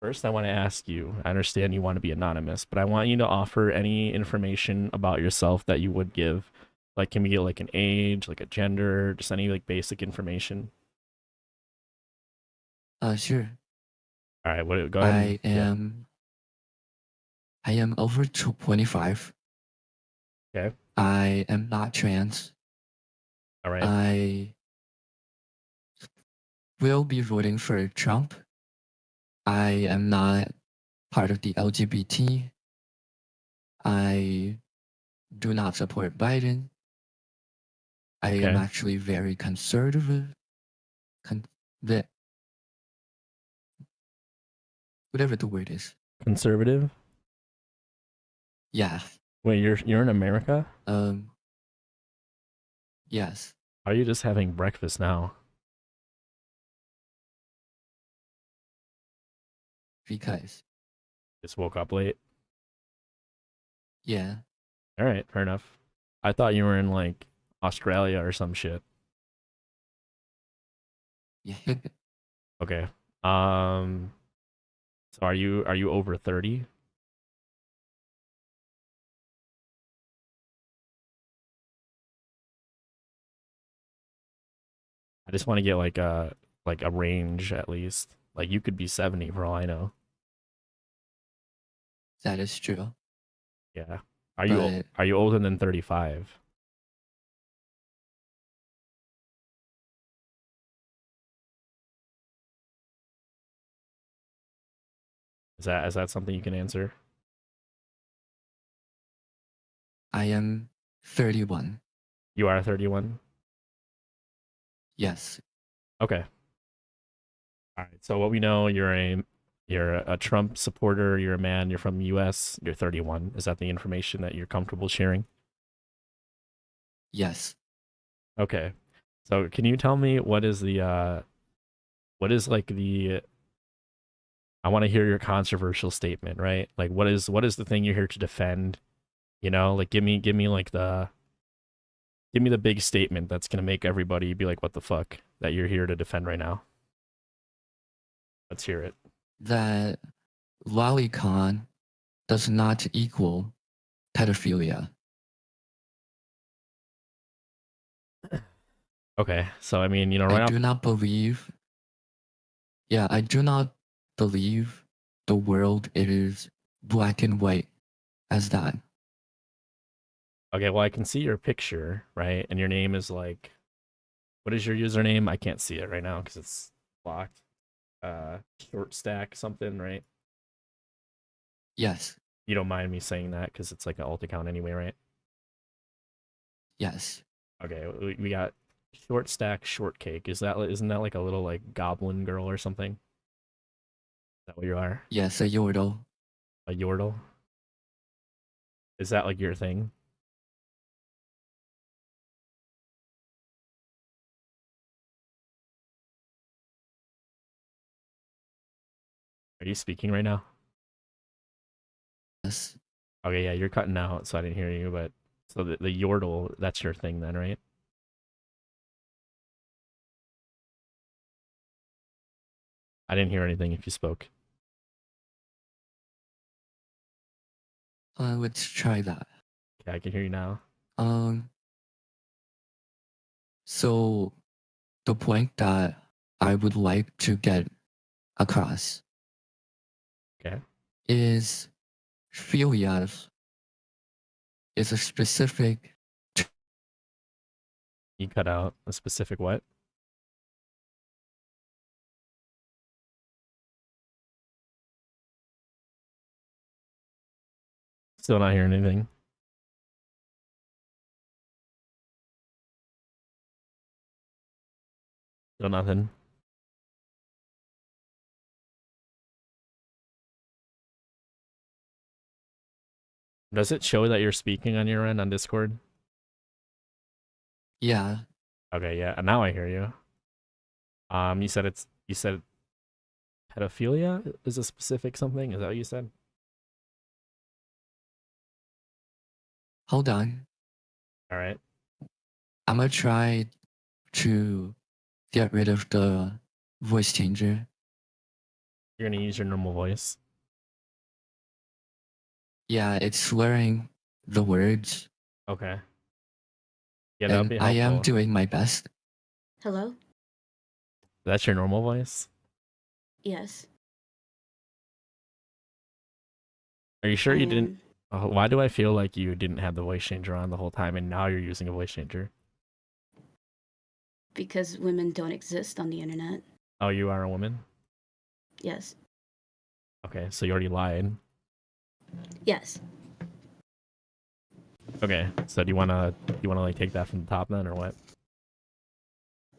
First, I want to ask you, I understand you want to be anonymous, but I want you to offer any information about yourself that you would give. Like, can we get like an age, like a gender, just any like basic information? Sure. All right, what? Go ahead and I yeah. am I am over 25. Okay. I am not trans. All right. I will be voting for Trump. I am not part of the LGBT. I do not support Biden. I am Okay. actually very conservative. Con- the, whatever the word is. Conservative. Yeah. Wait, you're in America? Um. Yes. Are you just having breakfast now? Because. Just woke up late. Yeah. All right, fair enough. I thought you were in like Australia or some shit. Yeah. Okay. Um. So are you over 30? I just want to get like a range at least. Like you could be 70 for all I know. That is true. Yeah. Are you But are you older than 35? Is that something you can answer? I am 31. You are 31? Yes. Okay. All right. So what we know, you're a Trump supporter, you're a man, you're from the US, you're 31. Is that the information that you're comfortable sharing? Yes. Okay. So can you tell me what is like the I want to hear your controversial statement, right? Like what is the thing you're here to defend? Like give me like give me the big statement that's gonna make everybody be like, what the fuck that you're here to defend right now. Let's hear it. That lolicon does not equal pedophilia. Okay. So I mean, I right off do not believe, yeah, I do not believe the world is black and white as that. okay, well I can see your picture, right? And your name is like what is your username? I can't see it right now because it's blocked. Short stack something, right? Yes. You don't mind me saying that because it's like an alt account anyway, right? Yes. Okay, we got short stack shortcake. Isn't that like a little like goblin girl or something? Is that what you are? Yes, a yordle. A yordle? Is that like your thing? Are you speaking right now? Yes. Okay, yeah, you're cutting out, so I didn't hear you. But so the yordle, that's your thing then, right? I didn't hear anything if you spoke. Let's try that. Okay, I can hear you now. Um, so the point that I would like to get across Okay, is philia is a specific. you cut out a specific what? Still not hearing anything. Still nothing. Does it show that you're speaking on your end on Discord? Yeah. Okay, yeah, and now I hear you. You said pedophilia is a specific something. Is that what you said? Hold on. All right. I'm gonna try to get rid of the voice changer. You're gonna use your normal voice. Yeah, it's swearing the words, Okay. Yeah, that would and be I am helpful. doing my best. Hello? That's your normal voice? Yes. Are you sure I you didn't? am. Why do I feel like you didn't have the voice changer on the whole time and now you're using a voice changer? Because women don't exist on the internet. Oh, you are a woman? Yes. Okay, so you already lied. Yes. Okay, so do you wanna like take that from the top then or what?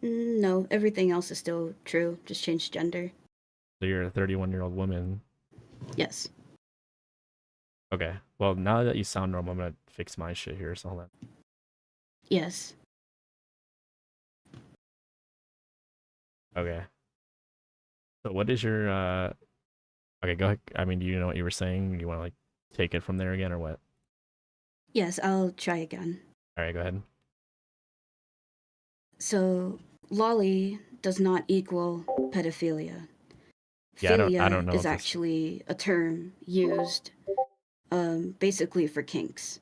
No, everything else is still true. Just change gender. So you're a 31-year-old woman. Yes. Okay. Well, now that you sound normal, I'm gonna fix my shit here. So hold on. Yes. Okay. So what is your okay, go ahead. I mean, do you know what you were saying? You want to like take it from there again or what? Yes, I'll try again. All right, go ahead. So, lolly does not equal pedophilia. Yeah, I Philia don't know is if this. actually a term used basically for kinks.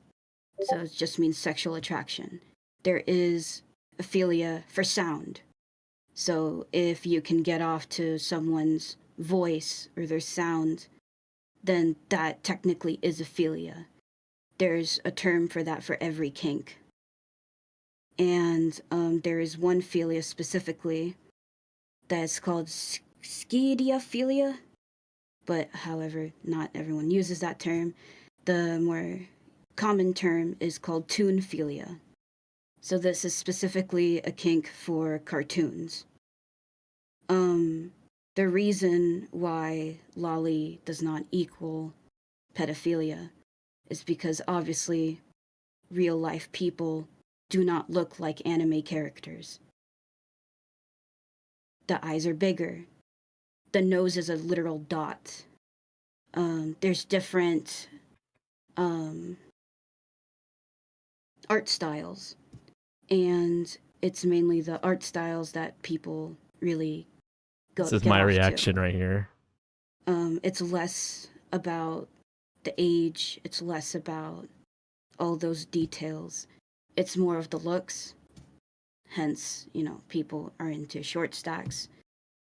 So it just means sexual attraction. There is a philia for sound. So if you can get off to someone's voice or their sound, then that technically is a philia. There's a term for that for every kink. And there is one philia specifically that's called schidiophilia, but however, not everyone uses that term. The more common term is called toonphilia. So this is specifically a kink for cartoons. The reason why lolly does not equal pedophilia is because obviously real life people do not look like anime characters. The eyes are bigger. The nose is a literal dot. There's different art styles, and it's mainly the art styles that people really This is get my off reaction to. right here. It's less about the age, it's less about all those details. It's more of the looks. Hence, people are into short stacks.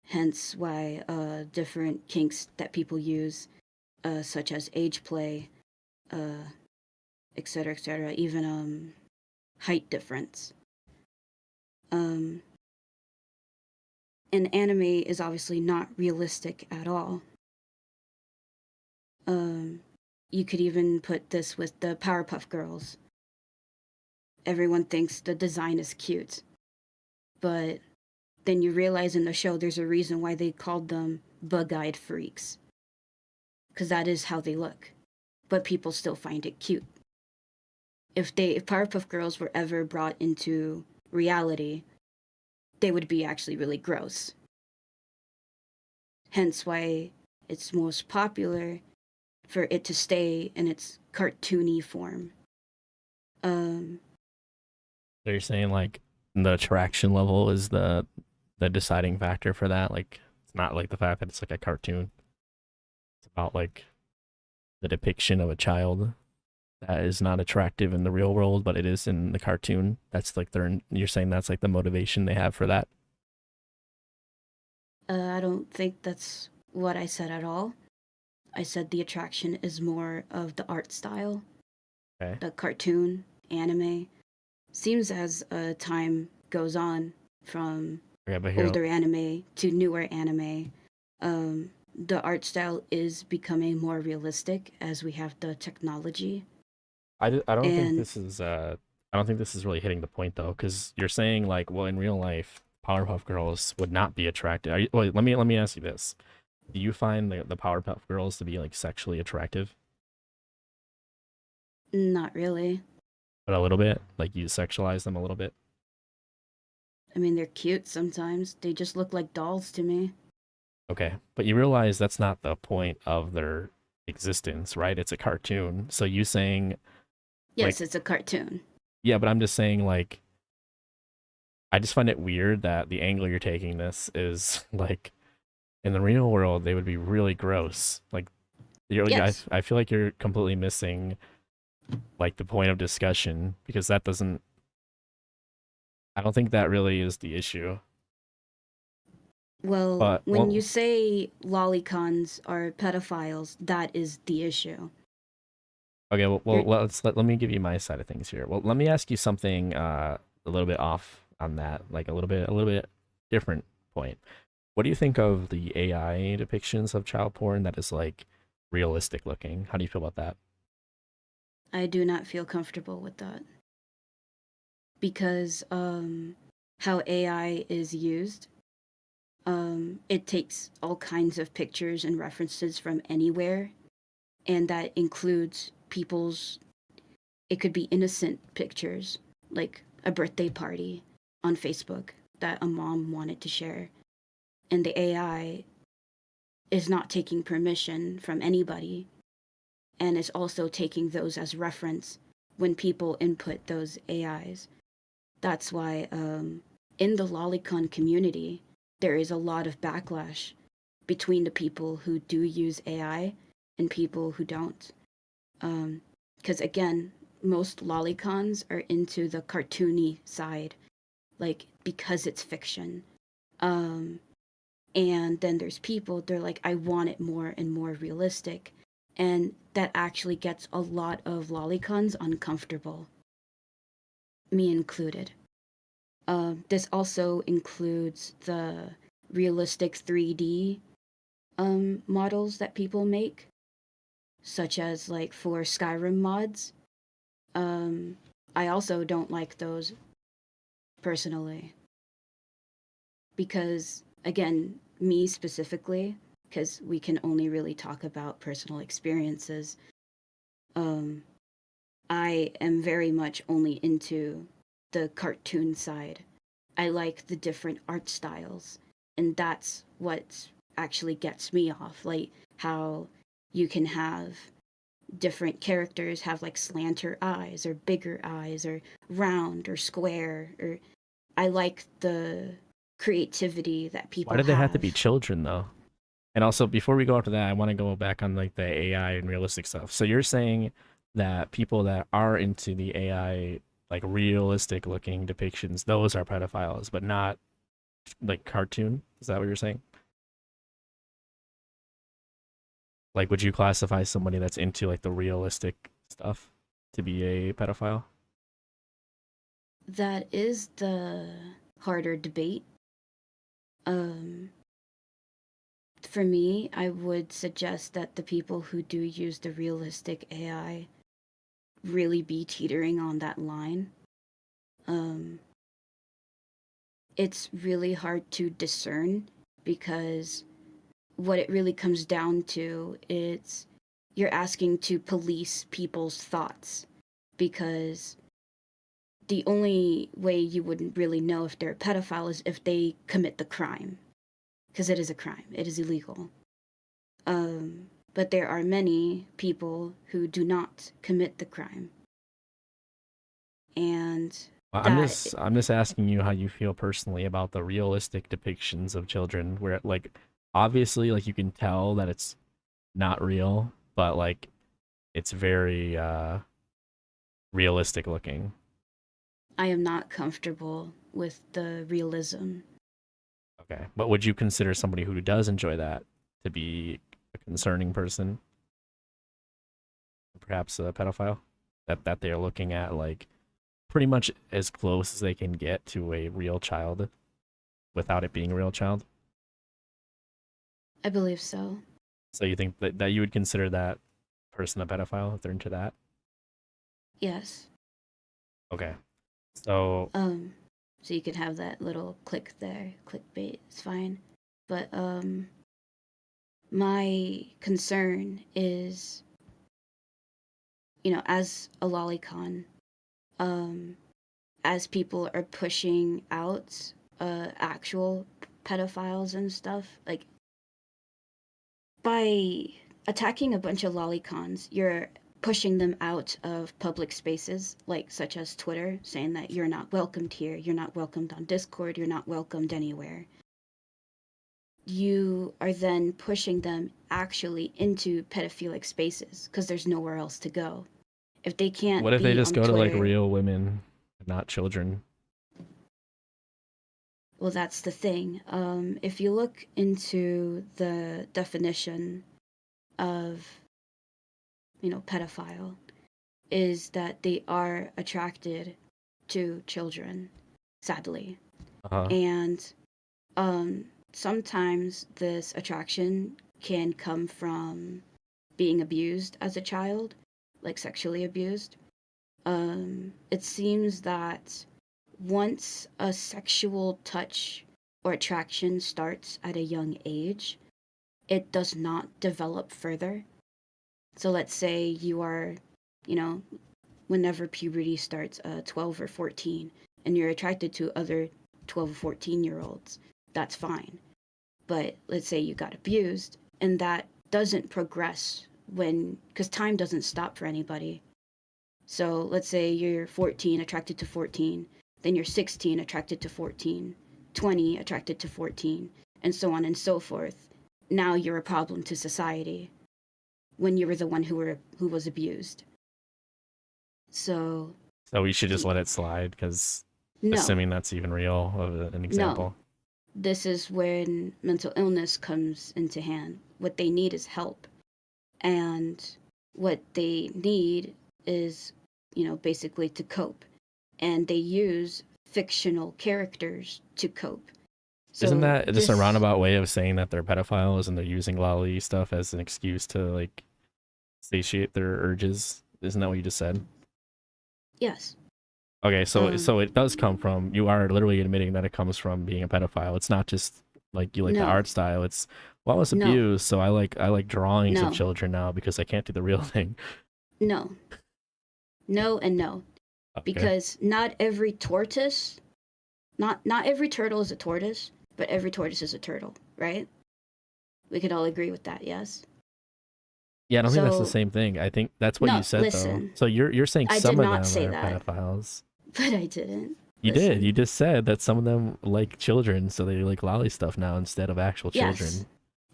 Hence why different kinks that people use, such as age play, etc., even height difference. And anime is obviously not realistic at all. You could even put this with the Powerpuff Girls. Everyone thinks the design is cute, but then you realize in the show there's a reason why they called them bug-eyed freaks, because that is how they look, but people still find it cute. If Powerpuff Girls were ever brought into reality, they would be actually really gross. Hence why it's most popular for it to stay in its cartoony form. So you're saying like the attraction level is the deciding factor for that? Like it's not like the fact that it's like a cartoon. It's about like the depiction of a child that is not attractive in the real world, but it is in the cartoon. That's like you're saying that's like the motivation they have for that. I don't think that's what I said at all. I said the attraction is more of the art style, Okay. the cartoon, anime. Seems as time goes on from Okay, but here older anime to newer anime, the art style is becoming more realistic as we have the technology. I don't think And this is I don't think this is really hitting the point though, because you're saying like, well, in real life, Powerpuff Girls would not be attractive. Wait, let me ask you this: do you find the Powerpuff Girls to be like sexually attractive? not really. But a little bit, like you sexualize them a little bit. I mean, they're cute sometimes. They just look like dolls to me. Okay, but you realize that's not the point of their existence, right? It's a cartoon. So you saying Yes, like, it's a cartoon. yeah, but I'm just saying like, I just find it weird that the angle you're taking this is like in the real world they would be really gross. Like Yes. I feel like you're completely missing like the point of discussion because that doesn't. I don't think that really is the issue. Well, But when you say lolicons are pedophiles, that is the issue. okay, You're, let me give you my side of things here. Well, let me ask you something a little bit off on that, like a little bit different point. What do you think of the AI depictions of child porn that is like realistic looking? How do you feel about that? I do not feel comfortable with that because how AI is used, it takes all kinds of pictures and references from anywhere, and that includes people's. It could be innocent pictures, like a birthday party on Facebook that a mom wanted to share, and the AI is not taking permission from anybody and is also taking those as reference when people input those AIs. That's why in the lolicon community, there is a lot of backlash between the people who do use AI and people who don't. Because again, most lolicons are into the cartoony side, like because it's fiction. Um, and then there's people, they're like, I want it more and more realistic. And that actually gets a lot of lolicons uncomfortable, me included. This also includes the realistic 3D models that people make, such as like for Skyrim mods. I also don't like those personally because, again, me specifically, because we can only really talk about personal experiences. I am very much only into the cartoon side. I like the different art styles, and that's what actually gets me off. Like how you can have different characters have like slanter eyes or bigger eyes or round or square, or I like the creativity that Why people do they have to be have. children though? And also, before we go after that, I want to go back on like the AI and realistic stuff. So you're saying that people that are into the AI, like realistic looking depictions, those are pedophiles, but not like cartoon? Is that what you're saying? Like, would you classify somebody that's into like the realistic stuff to be a pedophile? That is the harder debate. Um, for me, I would suggest that the people who do use the realistic AI really be teetering on that line. Um, it's really hard to discern because what it really comes down to is you're asking to police people's thoughts because the only way you wouldn't really know if they're a pedophile is if they commit the crime because it is a crime, it is illegal. But there are many people who do not commit the crime, and that I'm just asking you how you feel personally about the realistic depictions of children where like obviously like you can tell that it's not real, but like it's very realistic looking. I am not comfortable with the realism. Okay. But would you consider somebody who does enjoy that to be a concerning person? Perhaps a pedophile? That they're looking at like pretty much as close as they can get to a real child without it being a real child? I believe so. So you think that you would consider that person a pedophile if they're into that? Yes. Okay. So So you could have that little click there, clickbait, it's fine. But my concern is, as a lolicon, as people are pushing out actual pedophiles and stuff, like by attacking a bunch of lolicons, you're pushing them out of public spaces, like such as Twitter, saying that you're not welcomed here, you're not welcomed on Discord, you're not welcomed anywhere. you are then pushing them actually into pedophilic spaces because there's nowhere else to go. If they can't What if they be just on go to like Twitter, real women, not children? well, that's the thing. If you look into the definition of, pedophile, is that they are attracted to children, sadly. Uh-huh. And sometimes this attraction can come from being abused as a child, like sexually abused. It seems that once a sexual touch or attraction starts at a young age, it does not develop further. So let's say you are, whenever puberty starts, 12 or 14, and you're attracted to other 12 or 14-year-olds, that's fine. But let's say you got abused, and that doesn't progress because time doesn't stop for anybody. So let's say you're 14, attracted to 14, then you're 16, attracted to 14, 20, attracted to 14, and so on and so forth. Now you're a problem to society when you were the one who was abused. So we should just let it slide, because no, assuming that's even real of an example. this is when mental illness comes into hand. What they need is help, and what they need is, basically to cope, and they use fictional characters to cope. So Isn't that just a roundabout way of saying that they're pedophiles and they're using loli stuff as an excuse to like satiate their urges? Isn't that what you just said? Yes. Okay, so it does come from, you are literally admitting that it comes from being a pedophile. It's not just like you like the No. art style. It's, well, I was No. abused, so I like drawings No. of children now because I can't do the real thing. No. No and no. Okay. Because not every tortoise, not every turtle is a tortoise, but every tortoise is a turtle, right? We could all agree with that, yes? Yeah, I don't think that's the So- same thing. I think that's what No, you said listen. though. So you're saying I some did of not them say are that. pedophiles. But I didn't. You Listen. did. You just said that some of them like children, so they like lolly stuff now instead of actual children. Yes,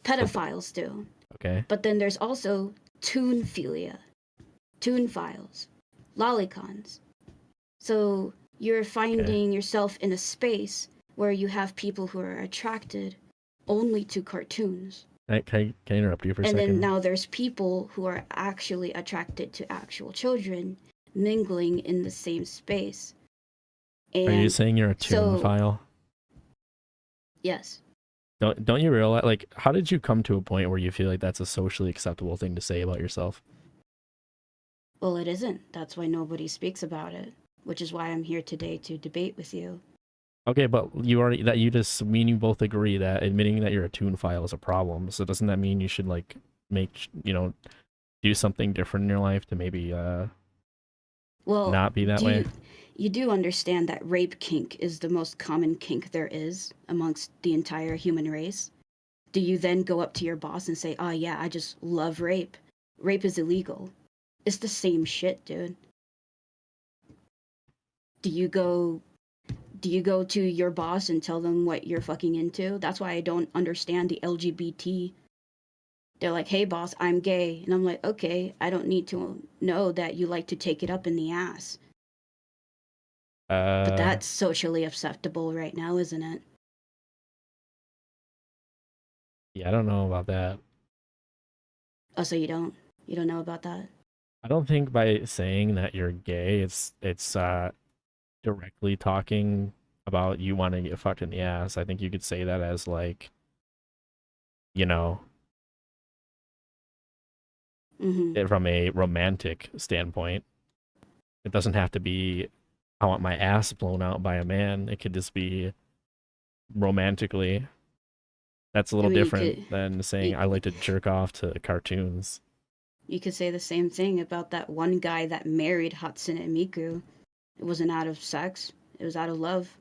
pedophiles do. Okay. But then there's also toonphilia, toonphiles, lolicons. So you're finding yourself in a space where you have people who are attracted only to cartoons. Can I interrupt you for a And second? then now there's people who are actually attracted to actual children mingling in the same space. And are you saying you're a toonphile? Yes. Don't you realize, like, how did you come to a point where you feel like that's a socially acceptable thing to say about yourself? Well, it isn't. That's why nobody speaks about it, which is why I'm here today to debate with you. Okay, but you just mean you both agree that admitting that you're a toonphile is a problem. So doesn't that mean you should like make, do something different in your life to maybe not be that way? You do understand that rape kink is the most common kink there is amongst the entire human race? Do you then go up to your boss and say, "Oh yeah, I just love rape. Rape is illegal." It's the same shit, dude. Do you go to your boss and tell them what you're fucking into? That's why I don't understand the LGBT. They're like, "Hey boss, I'm gay." And I'm like, "Okay, I don't need to know that you like to take it up in the ass." But that's socially acceptable right now, isn't it? Yeah, I don't know about that. Oh, so you don't know about that? I don't think by saying that you're gay, it's directly talking about you want to get fucked in the ass. I think you could say that as like, from a romantic standpoint. It doesn't have to be, I want my ass blown out by a man. It could just be romantically. That's a little different than saying I like to jerk off to cartoons. You could say the same thing about that one guy that married Hatsune Miku. It wasn't out of sex. It was out of love.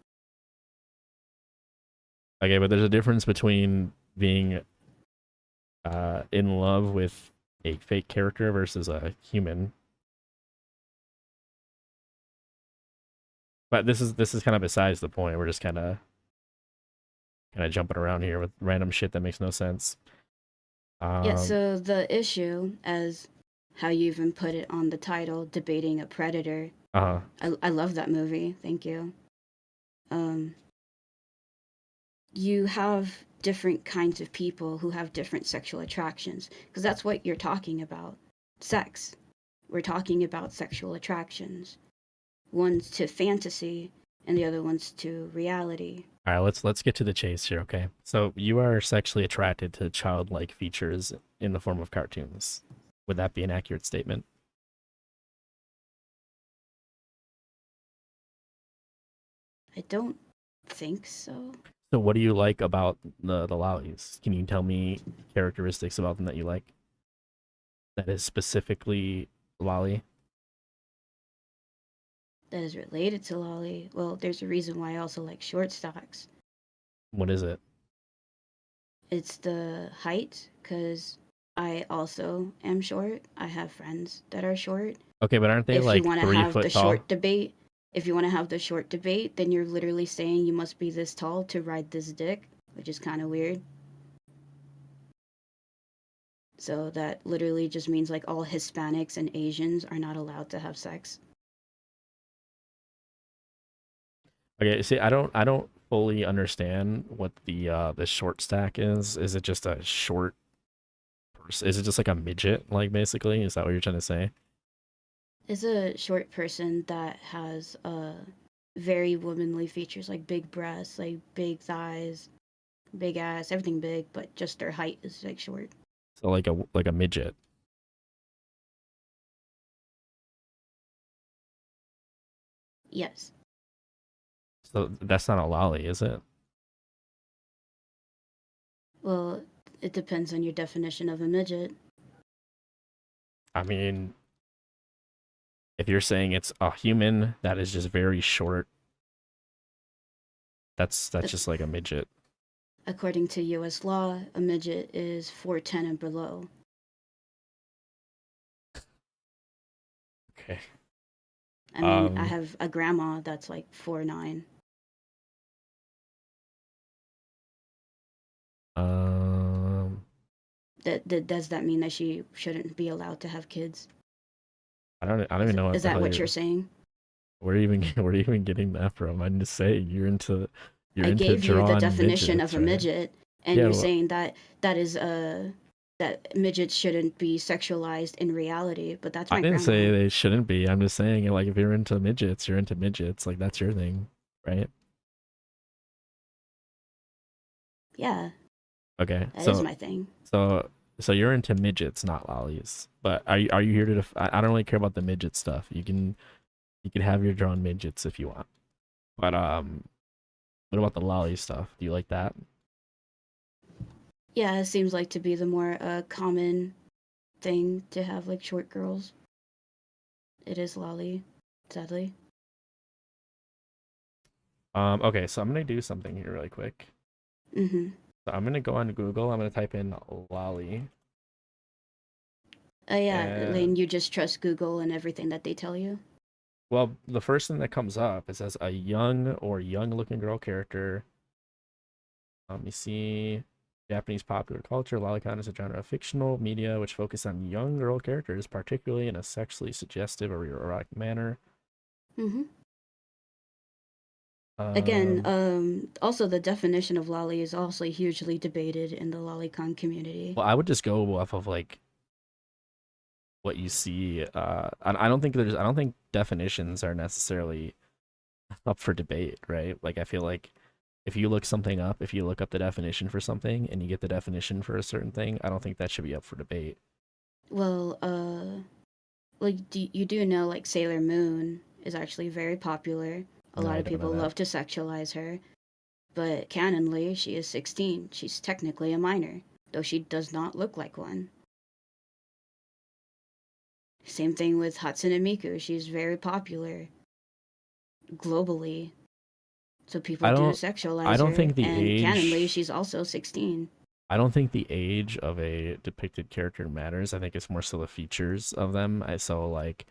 Okay, but there's a difference between being in love with a fake character versus a human. But this is kind of besides the point. We're just kind of kind of jumping around here with random shit that makes no sense. Yeah, so the issue, as how you even put it on the title, debating a predator. I love that movie. Thank you. You have different kinds of people who have different sexual attractions, because that's what you're talking about. Sex. We're talking about sexual attractions. One's to fantasy, and the other one's to reality. All right, let's get to the chase here, okay? So you are sexually attracted to childlike features in the form of cartoons. Would that be an accurate statement? I don't think so. So what do you like about the lolis? Can you tell me characteristics about them that you like? That is specifically loli? That is related to loli. Well, there's a reason why I also like short stocks. What is it? It's the height, because I also am short. I have friends that are short. Okay, but aren't they If like you want to 3 have foot the tall? short debate, if you want to have the short debate, then you're literally saying you must be this tall to ride this dick, which is kind of weird. So that literally just means like all Hispanics and Asians are not allowed to have sex. Okay, see, I don't fully understand what the short stack is. Is it just a short person? Is it just like a midget, like basically? Is that what you're trying to say? Is a short person that has very womanly features, like big breasts, like big thighs, big ass, everything big, but just their height is like short. So like a midget. Yes. So that's not a lolly, is it? Well, it depends on your definition of a midget. I mean, if you're saying it's a human that is just very short, that's just like a midget. According to US law, a midget is 4'10" and below. Okay. I mean, I have a grandma that's like 4'9". Does that mean that she shouldn't be allowed to have kids? I don't even know what Is the that hell what you're saying? where are you even getting that from? I'm just saying you're I into gave you the drawn definition midgets, of a right? midget, and Yeah, you're well, saying that that midgets shouldn't be sexualized in reality, but that's I my didn't say grandma. they shouldn't be. I'm just saying like if you're into midgets, you're into midgets. Like that's your thing, right? Yeah, Okay. that is my thing. So you're into midgets, not lollies. But are you here to I don't really care about the midget stuff. You can have your drawn midgets if you want. But what about the lolly stuff? Do you like that? Yeah, it seems like to be the more common thing to have like short girls. It is lolly, sadly. Okay, so I'm gonna do something here really quick. Mm-hmm. So I'm gonna go on Google. I'm gonna type in lolly. Yeah, Lane, And you just trust Google and everything that they tell you? well, the first thing that comes up, it says a young or young-looking girl character. You see Japanese popular culture. Lolicon is a genre of fictional media which focus on young girl characters, particularly in a sexually suggestive or erotic manner. Mm-hmm. Again, Um, also the definition of lolly is also hugely debated in the lolicon community. well, I would just go off of like what you see. I don't think I don't think definitions are necessarily up for debate, right? Like I feel like if you look something up, if you look up the definition for something and you get the definition for a certain thing, I don't think that should be up for debate. Well, you do know like Sailor Moon is actually very popular. A No, lot I of don't know people that. love to sexualize her, but canonly, she is 16. She's technically a minor, though she does not look like one. Same thing with Hatsune Miku. She's very popular globally, so people I do don't I sexualize don't her, think the and canonly, age she's also 16. I don't think the age of a depicted character matters. I think it's more so the features of them. I so like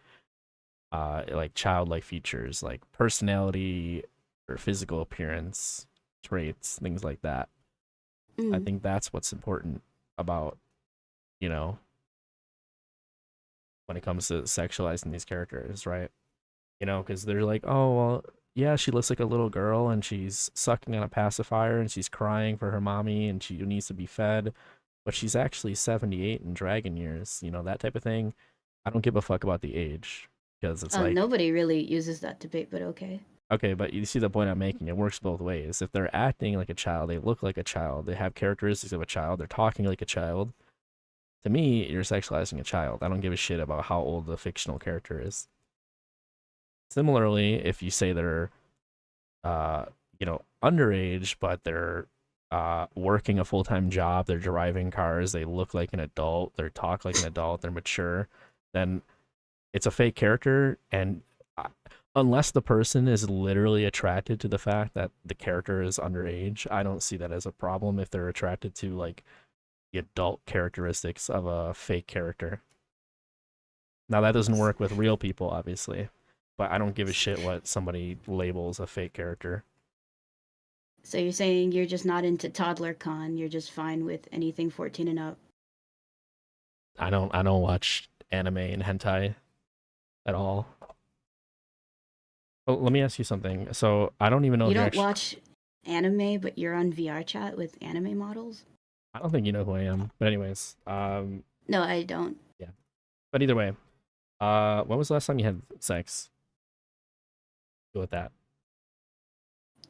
childlike features like personality or physical appearance. traits, things like that. I Mm. think that's what's important about, you know, when it comes to sexualizing these characters, right? You know, because they're like, oh, well, yeah, she looks like a little girl and she's sucking on a pacifier and she's crying for her mommy and she needs to be fed, but she's actually 78 in dragon years, you know, that type of thing. I don't give a fuck about the age because it's like, Nobody really uses that debate, but okay. okay, but you see the point I'm making. It works both ways. If they're acting like a child, they look like a child, they have characteristics of a child, they're talking like a child. To me, you're sexualizing a child. I don't give a shit about how old the fictional character is. Similarly, if you say they're, you know, underage, but they're working a full time job, they're driving cars, they look like an adult, they talk like an adult, they're mature, then it's a fake character. And unless the person is literally attracted to the fact that the character is underage, I don't see that as a problem if they're attracted to like the adult characteristics of a fake character. Now that doesn't work with real people, obviously, but I don't give a shit what somebody labels a fake character. So you're saying you're just not into toddler con, you're just fine with anything 14 and up. I don't watch anime and hentai at all. Well, let me ask you something. So I don't even know You if you're don't actually, watch anime, but you're on VRChat with anime models? I don't think you know who I am. But anyways, No, I don't. yeah. But either way, when was the last time you had sex? Go with that.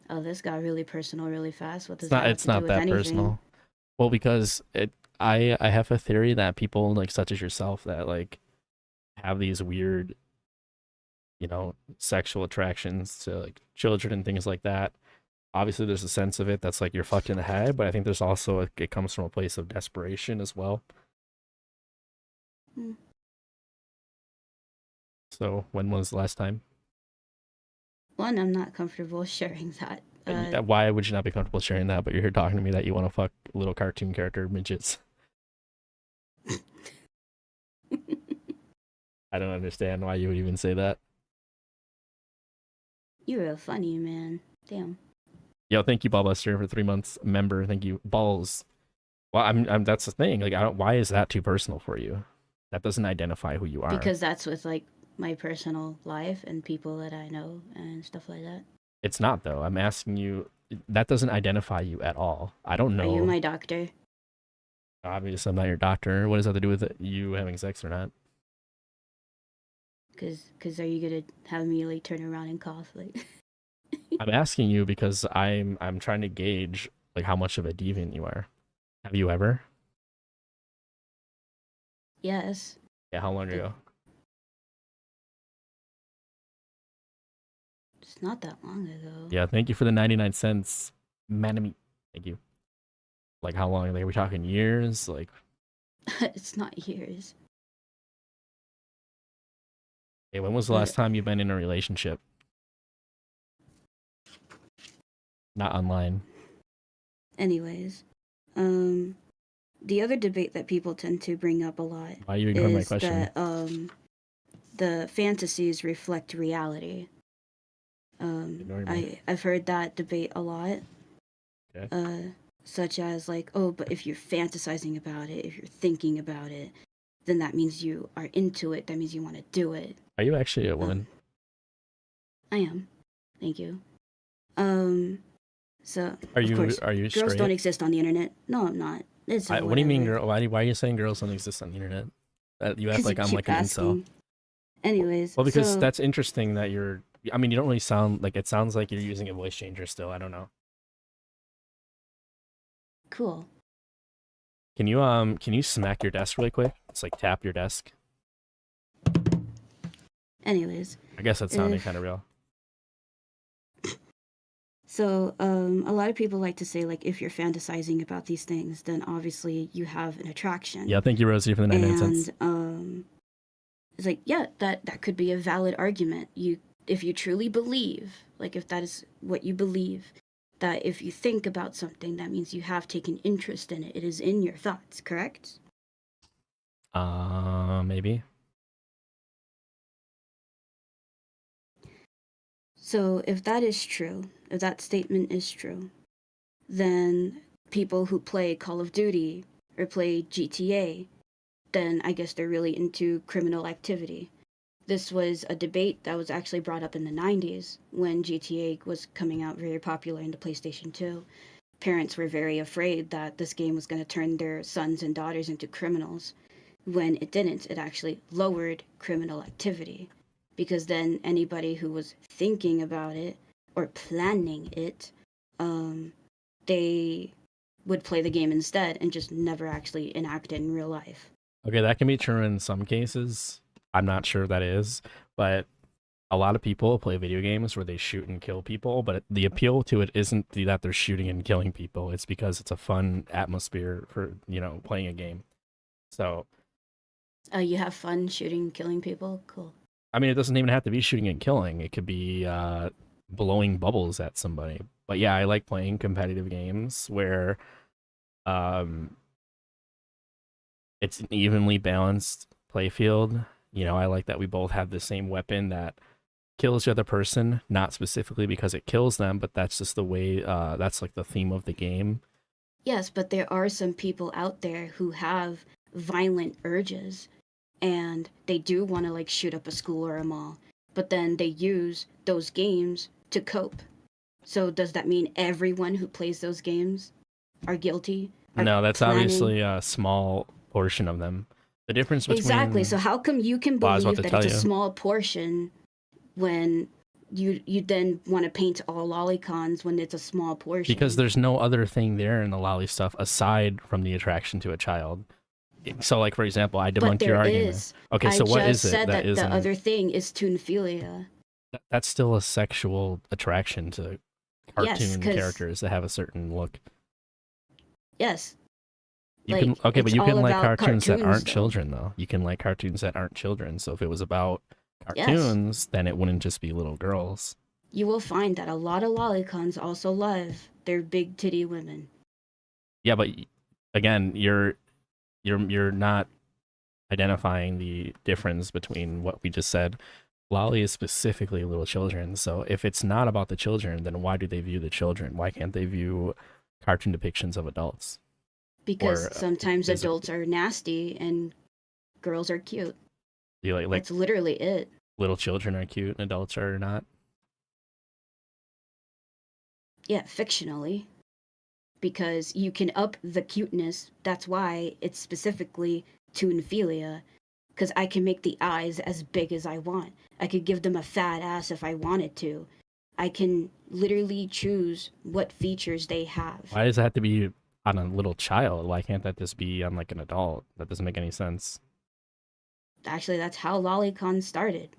Oh, this got really personal really fast. What does It's that not have it's to do not with that anything? personal. Well, because I have a theory that people like such as yourself that like have these weird, you know, sexual attractions to like children and things like that. Obviously there's a sense of it that's like you're fucked in the head, but I think there's also it comes from a place of desperation as well. Hmm. So when was the last time? One, I'm not comfortable sharing that. Why would you not be comfortable sharing that? But you're here talking to me that you want to fuck little cartoon character midgets. I don't understand why you would even say that. You're real funny, man. Damn. Yo, thank you, Ballbuster, for 3 months member. Thank you, balls. Well, I'm that's the thing. Like, I don't. Why is that too personal for you? That doesn't identify who you are. Because that's with like my personal life and people that I know and stuff like that. It's not though. I'm asking you. That doesn't identify you at all. I don't know. Are you my doctor? Obviously, I'm not your doctor. What does that to do with it, you having sex or not? Cause are you gonna have me like turn around and cough like? I'm asking you because I'm trying to gauge like how much of a deviant you are. Have you ever? Yes. Yeah, how long ago? It's not that long ago. Yeah, thank you for the 99 cents, Manami. Thank you. Like how long? Like are we talking years? Like It's not years. hey, when was the But last time you've been in a relationship? Not online. anyways, the other debate that people tend to bring up a lot Why are you ignoring my is question? that the fantasies reflect reality. Ignoring me. I've heard that debate a lot. Okay. Such as like, oh, but if you're fantasizing about it, if you're thinking about it, then that means you are into it. That means you want to do it. Are you actually a woman? I am. Thank you. So Are of you course, straight? girls don't exist on the internet. No, I'm not. It's What do you mean, girl? Why are you saying girls don't exist on the internet? You act Because like you I'm keep like an asking. incel. Anyways, Well, because so that's interesting that you're. I mean, you don't really sound like it. Sounds like you're using a voice changer still. I don't know. cool. Can you smack your desk really quick? It's like tap your desk. Anyways, I guess that sounded if kind of real. so, a lot of people like to say like if you're fantasizing about these things, then obviously you have an attraction. Yeah, thank you, Rosie, for the 99 cents. And it's like, yeah, that could be a valid argument. If you truly believe, like if that is what you believe, that if you think about something, that means you have taken interest in it. It is in your thoughts, correct? Maybe. So if that is true, if that statement is true, than people who play Call of Duty or play GTA, then I guess they're really into criminal activity. This was a debate that was actually brought up in the 90s when GTA was coming out very popular in the PlayStation 2. Parents were very afraid that this game was going to turn their sons and daughters into criminals. When it didn't, it actually lowered criminal activity, because then anybody who was thinking about it or planning it, they would play the game instead and just never actually enact it in real life. Okay, that can be true in some cases. I'm not sure that is, but a lot of people play video games where they shoot and kill people, but the appeal to it isn't that they're shooting and killing people. It's because it's a fun atmosphere for, playing a game. So, you have fun shooting and killing people? Cool. I mean, it doesn't even have to be shooting and killing. It could be blowing bubbles at somebody. But yeah, I like playing competitive games where it's an evenly balanced playfield. I like that we both have the same weapon that kills the other person, not specifically because it kills them, but that's just the way, that's like the theme of the game. Yes, but there are some people out there who have violent urges and they do want to like shoot up a school or a mall, but then they use those games to cope. So does that mean everyone who plays those games are guilty? No, that's obviously a small portion of them. The difference between... Exactly. So how come you can believe that it's a small portion when you then want to paint all lolicons when it's a small portion? Because there's no other thing there in the loli stuff aside from the attraction to a child. So, like, for example, I debunked your argument. Is. Okay, so what is it? I just said that the other thing is toonphilia. That's still a sexual attraction to cartoon characters that have a certain look. Yes. But you can like cartoons that aren't children, though. You can like cartoons that aren't children. So if it was about cartoons, then it wouldn't just be little girls. You will find that a lot of lolicons also love their big titty women. Yeah, but again, you're not identifying the difference between what we just said. Loli is specifically little children. So if it's not about the children, then why do they view the children? Why can't they view cartoon depictions of adults? Because sometimes adults are nasty and girls are cute. That's literally it. Little children are cute and adults are not? Yeah, fictionally. Because you can up the cuteness. That's why it's specifically toonphilia. Because I can make the eyes as big as I want. I could give them a fat ass if I wanted to. I can literally choose what features they have. Why does it have to be on a little child? Why can't that just be on like an adult? That doesn't make any sense. Actually, that's how lolicon started.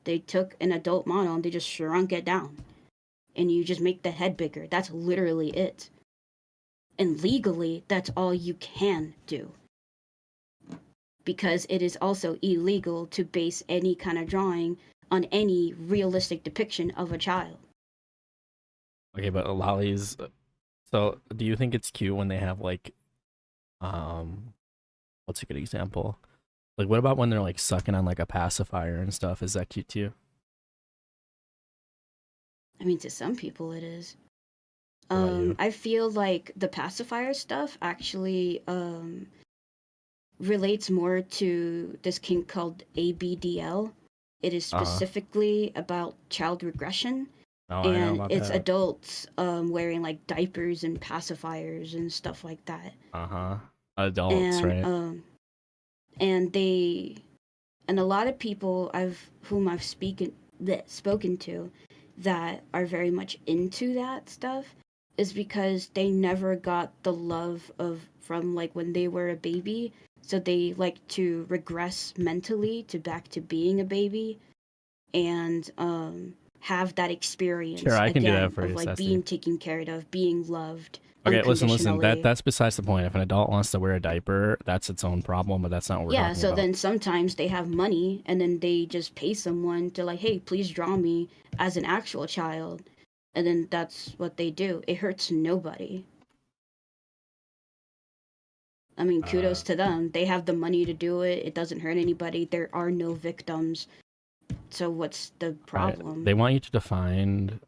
They took an adult model and they just shrunk it down. And you just make the head bigger. That's literally it. And legally, that's all you can do. Because it is also illegal to base any kind of drawing on any realistic depiction of a child. Okay, but lolis... So, do you think it's cute when they have, like, what's a good example? Like, what about when they're, like, sucking on, like, a pacifier and stuff? Is that cute, too? I mean, to some people it is. I feel like the pacifier stuff actually, relates more to this kink called ABDL. It is specifically about child regression. Oh, and I know about it's that. adults wearing like diapers and pacifiers and stuff like that. Adults, right? And a lot of people whom I've spoken to that are very much into that stuff is because they never got the love from like when they were a baby, so they like to regress mentally back to being a baby and have that experience. Sure, I can do that for of you, like Sassy. being taken care of, being loved. Okay, listen. That's besides the point. If an adult wants to wear a diaper, that's its own problem, but that's not what we're talking about. Yeah, so then sometimes they have money and then they just pay someone to like, hey, please draw me as an actual child. And then that's what they do. It hurts nobody. I mean, kudos to them. They have the money to do it. It doesn't hurt anybody. There are no victims. So what's the problem? They want you to define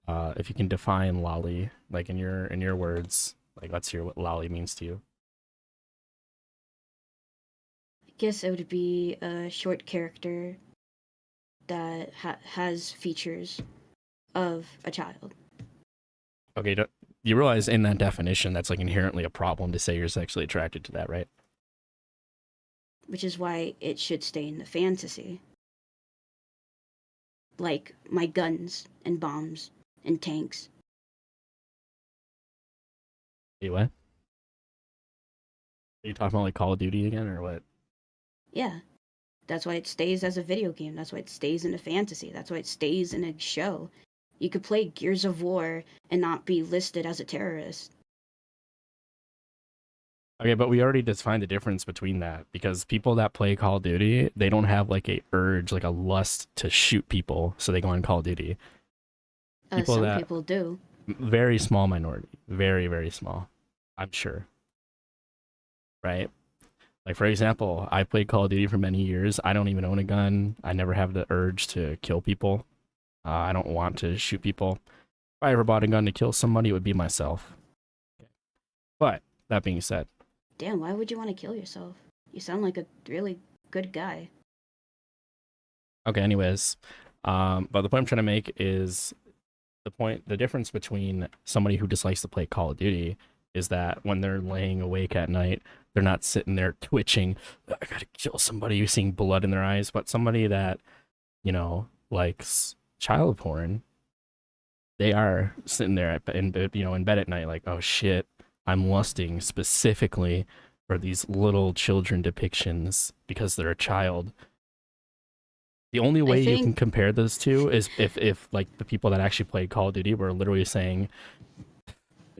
If you can define lolly, like in your words, like let's hear what lolly means to you. I guess it would be a short character that has features of a child. Okay, you realize in that definition that's like inherently a problem to say you're sexually attracted to that, right? Which is why it should stay in the fantasy. Like my guns and bombs and tanks. Wait, what? Are you talking about like Call of Duty again, or what? Yeah. That's why it stays as a video game. That's why it stays in a fantasy. That's why it stays in a show. You could play Gears of War and not be listed as a terrorist. Okay, but we already defined the difference between that, because people that play Call of Duty, they don't have like a urge, like a lust to shoot people, so they go on Call of Duty. Some people do. Very small minority. Very, very small. I'm sure. Right? Like, for example, I played Call of Duty for many years. I don't even own a gun. I never have the urge to kill people. I don't want to shoot people. If I ever bought a gun to kill somebody, it would be myself. Okay. But, that being said. Damn, why would you want to kill yourself? You sound like a really good guy. Okay, anyways. But the point I'm trying to make is the difference between somebody who dislikes to play Call of Duty is that when they're laying awake at night, they're not sitting there twitching, I gotta kill somebody, you're seeing blood in their eyes. But somebody that, you know, likes child porn, they are sitting there in bed at night like, oh shit, I'm lusting specifically for these little children depictions because they're a child. The only way you can compare those two is if like the people that actually played Call of Duty were literally saying,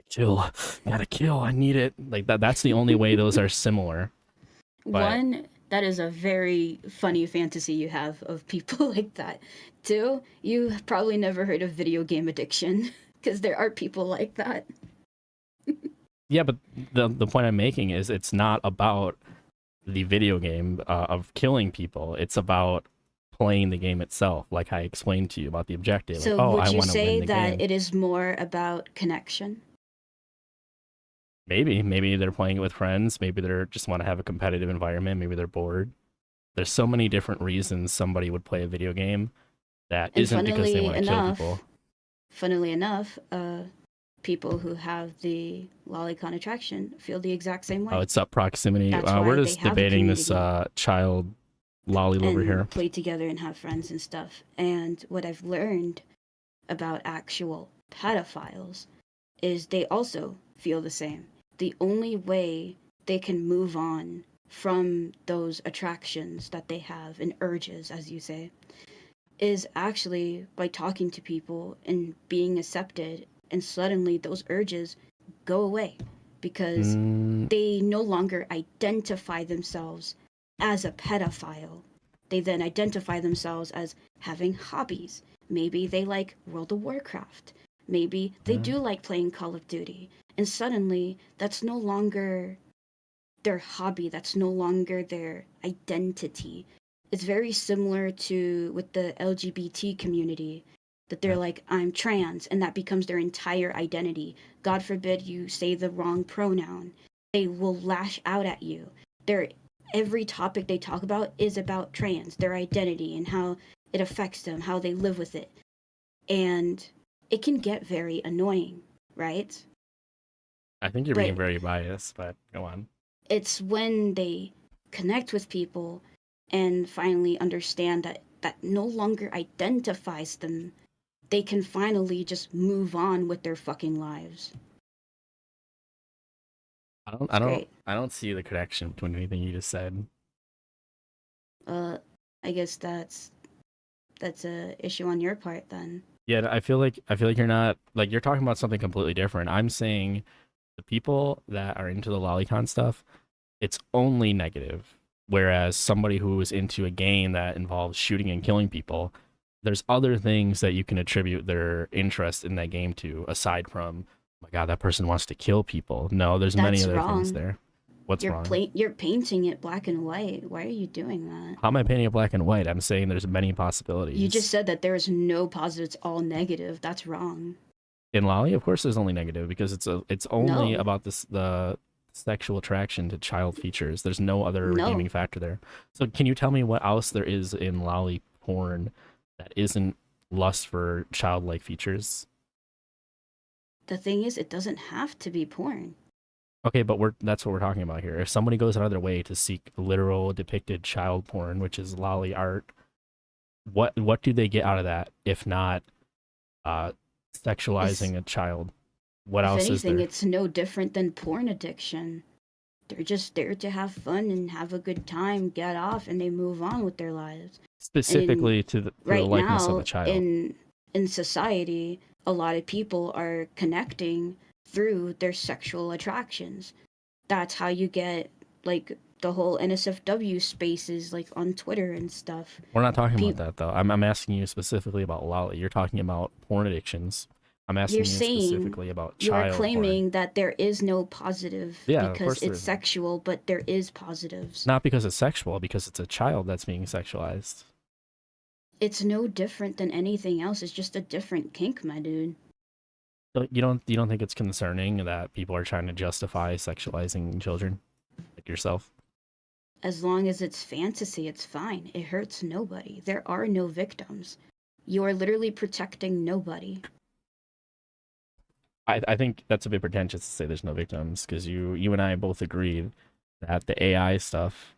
kill, gotta kill, I need it. Like that's the only way those are similar. But one, that is a very funny fantasy you have of people like that. Two, you probably never heard of video game addiction, because there are people like that. Yeah, but the point I'm making is it's not about the video game of killing people. It's about playing the game itself, like I explained to you about the objective. So like, would I you want to say win the that game. it is more about connection? Maybe they're playing it with friends. Maybe they're just want to have a competitive environment. Maybe they're bored. There's so many different reasons somebody would play a video game that isn't because they want to kill people. Funnily enough, people who have the lolicon attraction feel the exact same way. Oh, it's up proximity. We're just debating this child Loli Lover here. Play together and have friends and stuff. And what I've learned about actual pedophiles is they also feel the same. The only way they can move on from those attractions that they have and urges, as you say, is actually by talking to people and being accepted, and suddenly those urges go away because they no longer identify themselves as a pedophile. They then identify themselves as having hobbies. Maybe they like World of Warcraft. Maybe they do like playing Call of Duty. And suddenly, that's no longer their hobby. That's no longer their identity. It's very similar to with the LGBT community, that they're like, I'm trans, and that becomes their entire identity. God forbid you say the wrong pronoun. They will lash out at you. Every topic they talk about is about trans, their identity, and how it affects them, how they live with it. And it can get very annoying, right? I think you're being very biased, but go on. It's when they connect with people and finally understand that no longer identifies them, they can finally just move on with their fucking lives. I don't see the connection between anything you just said. I guess that's a issue on your part then. Yeah, I feel like you're not, like, you're talking about something completely different. I'm saying the people that are into the lolicon stuff, it's only negative. Whereas somebody who is into a game that involves shooting and killing people, there's other things that you can attribute their interest in that game to, aside from, oh my god, that person wants to kill people. No, there's many other things there. What's wrong? You're painting it black and white. Why are you doing that? How am I painting it black and white? I'm saying there's many possibilities. You just said that there is no positive. It's all negative. That's wrong. In Loli, of course, there's only negative because it's only No. about the sexual attraction to child features. There's no other No. redeeming factor there. So can you tell me what else there is in Loli porn that isn't lust for childlike features? The thing is, it doesn't have to be porn. Okay, but that's what we're talking about here. If somebody goes out of their way to seek literal depicted child porn, which is Loli art, what do they get out of that if not sexualizing a child? What else is there? If anything, it's no different than porn addiction. They're just there to have fun and have a good time, get off, and they move on with their lives. Specifically to the likeness of a child. In society, a lot of people are connecting through their sexual attractions. That's how you get like the whole NSFW spaces, like on Twitter and stuff. We're not talking about that though. I'm asking you specifically about Loli. You're talking about porn addictions. I'm asking you specifically about child. You're claiming that there is no positive because it's sexual, but there is positives. Not because it's sexual, because it's a child that's being sexualized. It's no different than anything else. It's just a different kink, my dude. So you don't think it's concerning that people are trying to justify sexualizing children, like yourself? As long as it's fantasy, it's fine. It hurts nobody. There are no victims. You are literally protecting nobody. I think that's a bit pretentious to say there's no victims, because you and I both agreed that the AI stuff,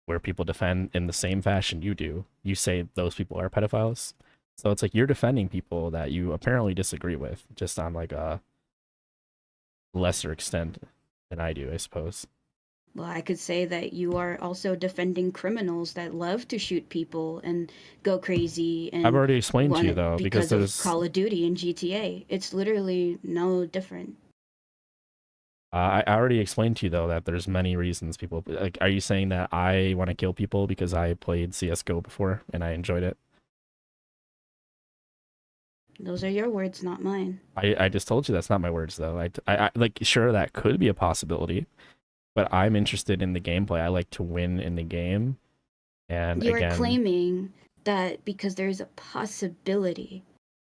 where people defend in the same fashion you do, you say those people are pedophiles. So it's like you're defending people that you apparently disagree with, just on like a lesser extent than I do, I suppose. Well, I could say that you are also defending criminals that love to shoot people and go crazy. And I've already explained to you though, because there's Call of Duty and GTA. It's literally no different. I already explained to you though that there's many reasons people like. Are you saying that I want to kill people because I played CS:GO before and I enjoyed it? Those are your words, not mine. I just told you that's not my words though. I like, sure, that could be a possibility, but I'm interested in the gameplay. I like to win in the game. And you again, are claiming that because there's a possibility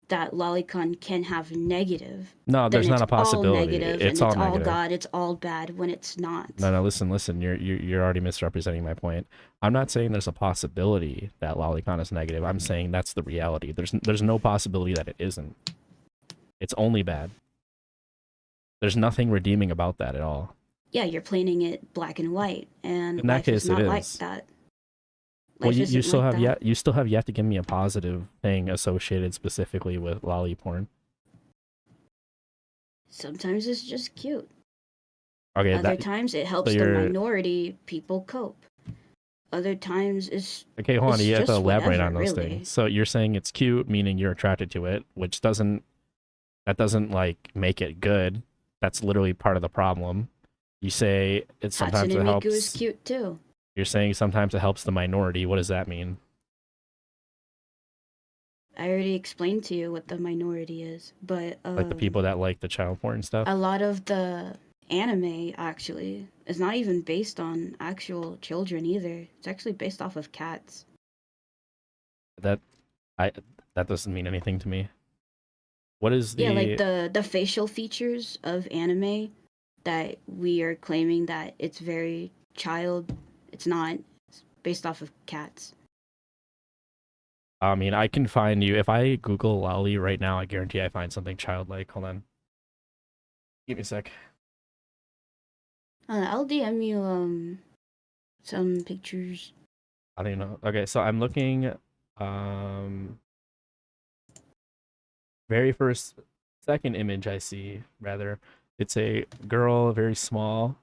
that lolicon can have negative. No, there's not a possibility. All negative, it's and all all negative. God, it's all bad when it's not. No, listen. You're already misrepresenting my point. I'm not saying there's a possibility that lolicon is negative. I'm saying that's the reality. There's no possibility that it isn't. It's only bad. There's nothing redeeming about that at all. Yeah, you're painting it black and white, and in that life case, is not it is like that. Well, you still have you still have yet to give me a positive thing associated specifically with Loli porn. Sometimes it's just cute. Okay, Other times it helps the minority people cope. Other times it's okay. Hold on, you have to elaborate on those really. things. So you're saying it's cute, meaning you're attracted to it, which doesn't like make it good. That's literally part of the problem. You say it's sometimes it helps. is cute too. You're saying sometimes it helps the minority. What does that mean? I already explained to you what the minority is, but like the people that like the child porn stuff. A lot of the anime actually is not even based on actual children either. It's actually based off of cats. That doesn't mean anything to me. What is the like the facial features of anime that we are claiming that it's very child. It's not. It's based off of cats. I mean, I can find you if I Google Loli right now. I guarantee I find something childlike. Hold on. Give me a sec. I'll DM you some pictures. I don't even know. Okay, so I'm looking. Second image I see, rather, it's a girl, very small,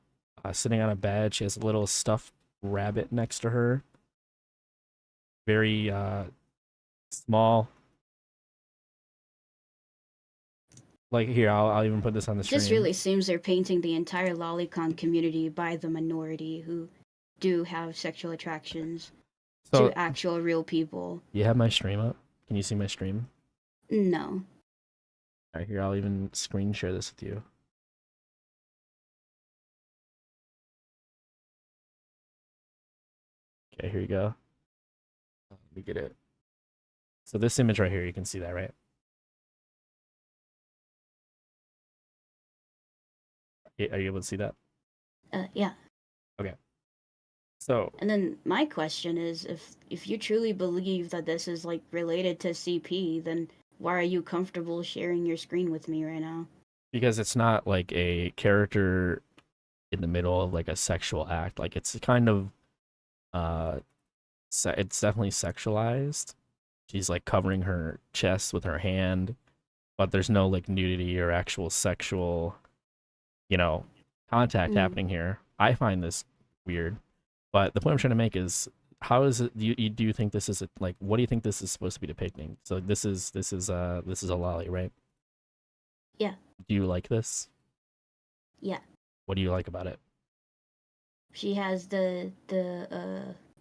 sitting on a bed. She has a little stuffed rabbit next to her. Very small. Like here, I'll even put this on the screen. This really seems they're painting the entire lolicon community by the minority who do have sexual attractions to actual real people. You have my stream up? Can you see my stream? No. Alright, here, I'll even screen share this with you. Okay, here you go. Let me get it. So this image right here, you can see that, right? Are you able to see that? Yeah. Okay. So And then my question is, if you truly believe that this is like related to CP, then why are you comfortable sharing your screen with me right now? because it's not like a character in the middle of like a sexual act. Like it's kind of uh it's definitely sexualized. She's like covering her chest with her hand, but there's no like nudity or actual sexual, you know, contact Mm. happening here. I find this weird, but the point I'm trying to make is how is it do you think this is like what do you think this is supposed to be depicting? So this is a lolly, right? Yeah. Do you like this? Yeah. What do you like about it? She has the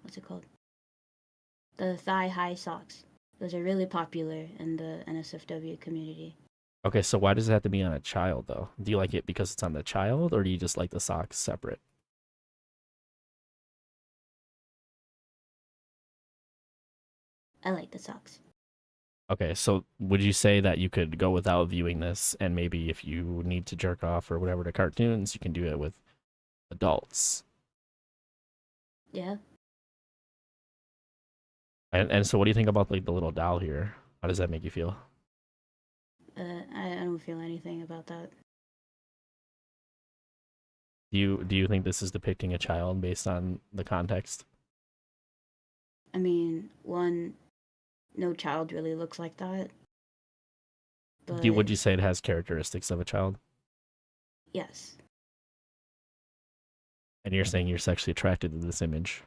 what's it called? The thigh high socks. Those are really popular in the NSFW community. Okay, so why does it have to be on a child though? Do you like it because it's on the child, or do you just like the socks separate? I like the socks. Okay, so would you say that you could go without viewing this, and maybe if you need to jerk off or whatever to cartoons, you can do it with adults? Yeah. And so what do you think about like the little doll here? How does that make you feel? I don't feel anything about that. Do you think this is depicting a child based on the context? I mean, one, no child really looks like that. But Would you say it has characteristics of a child? yes, And you're saying you're sexually attracted to this image?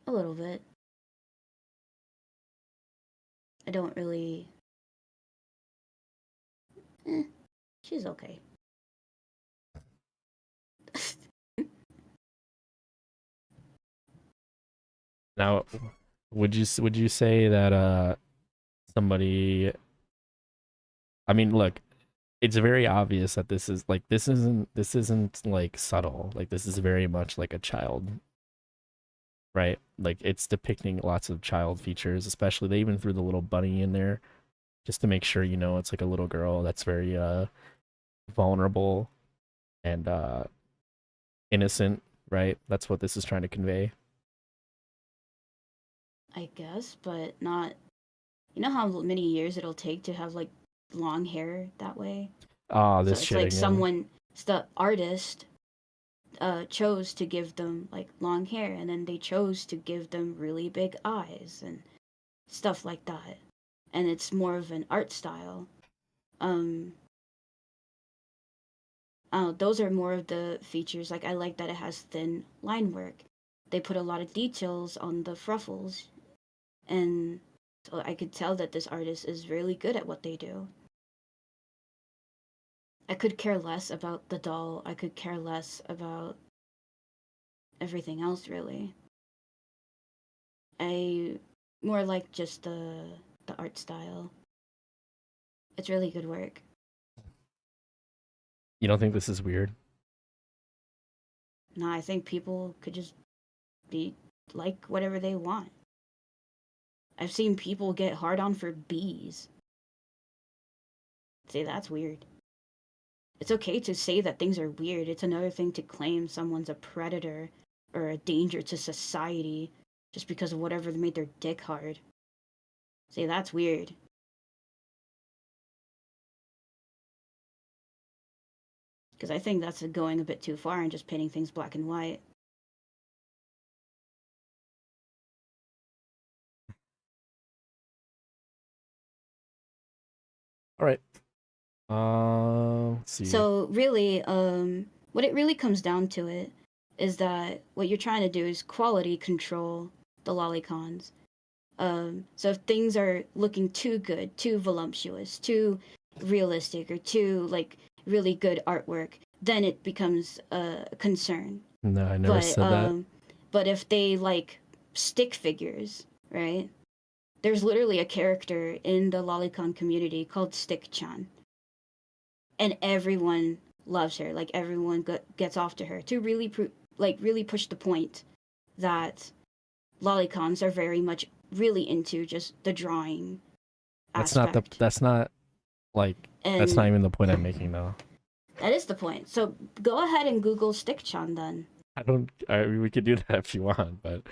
a little bit. I don't really. She's okay. Now, would you say that somebody? I mean, look, it's very obvious that this isn't like subtle. Like this is very much like a child, right? Like it's depicting lots of child features, especially they even threw the little bunny in there just to make sure you know it's like a little girl that's very vulnerable and innocent, right? That's what this is trying to convey. I guess, but not. You know how many years it'll take to have like long hair that way? Ah, So this it's shit like again. the artist chose to give them like long hair, and then they chose to give them really big eyes and stuff like that. And it's more of an art style. Um, those are more of the features. Like I like that it has thin line work. They put a lot of details on the fruffles, and so I could tell that this artist is really good at what they do. I could care less about the doll. I could care less about everything else, really. I more like just the art style. It's really good work. You don't think this is weird? No, I think people could just be like whatever they want. I've seen people get hard on for bees. Say that's weird. It's okay to say that things are weird. It's another thing to claim someone's a predator or a danger to society just because of whatever made their dick hard. Say that's weird. Because I think that's going a bit too far and just painting things black and white. All right. Let's see. So really, what it really comes down to it is that what you're trying to do is quality control the lolicons. So if things are looking too good, too voluptuous, too realistic, or too like really good artwork, then it becomes a concern. No, I never said that. But if they like stick figures, right? There's literally a character in the lolicon community called Stick-chan, and everyone loves her. Like everyone gets off to her to really really push the point that lolicons are very much really into just the drawing That's aspect. that's not that's not And even the point I'm making though. that is the point. So go ahead and Google stick-chan then. We could do that if you want, but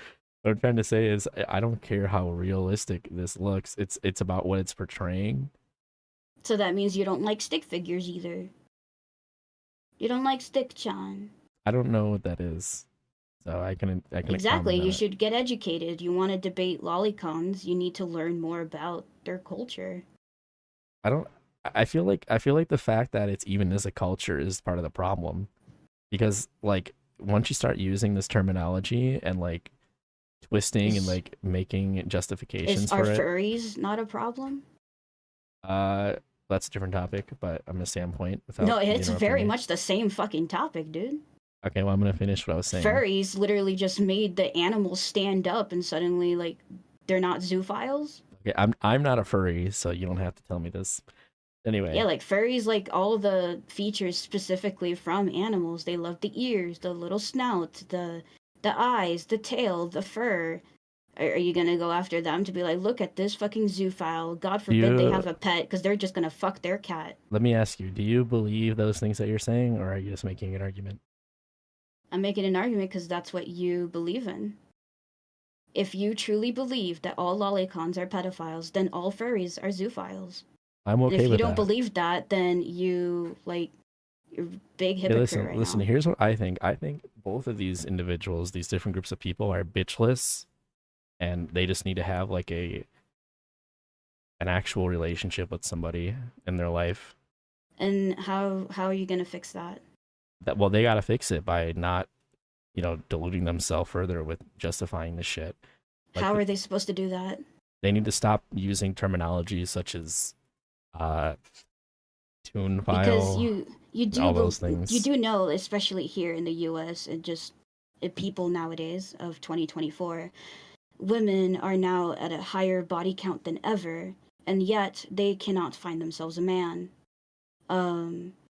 what I'm trying to say is I don't care how realistic this looks. It's about what it's portraying. So that means you don't like stick figures either. You don't like stick-chan. I don't know what that is, so I can Exactly. comment on You it. should get educated. You want to debate lolicons, you need to learn more about their culture. I feel like the fact that it's even as a culture is part of the problem, because like once you start using this terminology and like twisting and like making justifications Is our for it, furries not a problem? that's a different topic, but I'm gonna stay on point without No, you it's interrupting very me. much the same fucking topic, dude. Okay, well I'm gonna finish what I was saying. Furries literally just made the animals stand up and suddenly like they're not zoophiles. Okay, I'm not a furry, so you don't have to tell me this. Anyway. Yeah, like furries like all the features specifically from animals. They love the ears, the little snout, the eyes, the tail, the fur. Are you gonna go after them to be like, look at this fucking zoophile? God forbid they have a pet because they're just gonna fuck their cat. Let me ask you, do you believe those things that you're saying, or are you just making an argument? I'm making an argument because that's what you believe in. If you truly believe that all lolicons are pedophiles, then all furries are zoophiles. I'm okay and if with you don't that. believe that, then you're a big hypocrite Hey, right listen, now. here's what I think. I think both of these individuals, these different groups of people, are bitchless, and they just need to have like an actual relationship with somebody in their life. And how are you gonna fix that? Well, they gotta fix it by not, deluding themselves further with justifying this shit. Like how are they supposed to do that? They need to stop using terminology such as tune file, because you do all those things. You do know, especially here in the U.S. and just people nowadays of 2024, women are now at a higher body count than ever, and yet they cannot find themselves a man.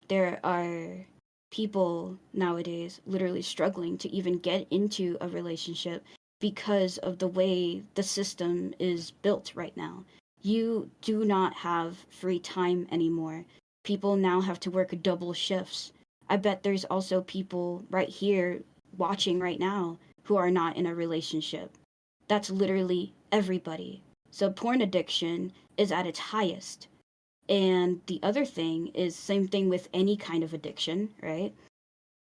There are people nowadays literally struggling to even get into a relationship because of the way the system is built right now. You do not have free time anymore. People now have to work double shifts. I bet there's also people right here watching right now who are not in a relationship. That's literally everybody. So porn addiction is at its highest. And the other thing is same thing with any kind of addiction, right?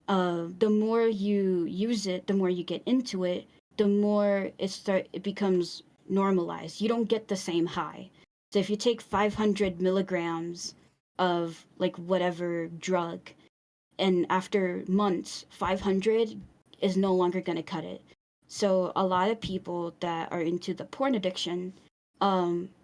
The more you use it, the more you get into it, the more it becomes normalized. You don't get the same high. So if you take 500 milligrams of like whatever drug, and after months, 500 is no longer going to cut it. So a lot of people that are into the porn addiction,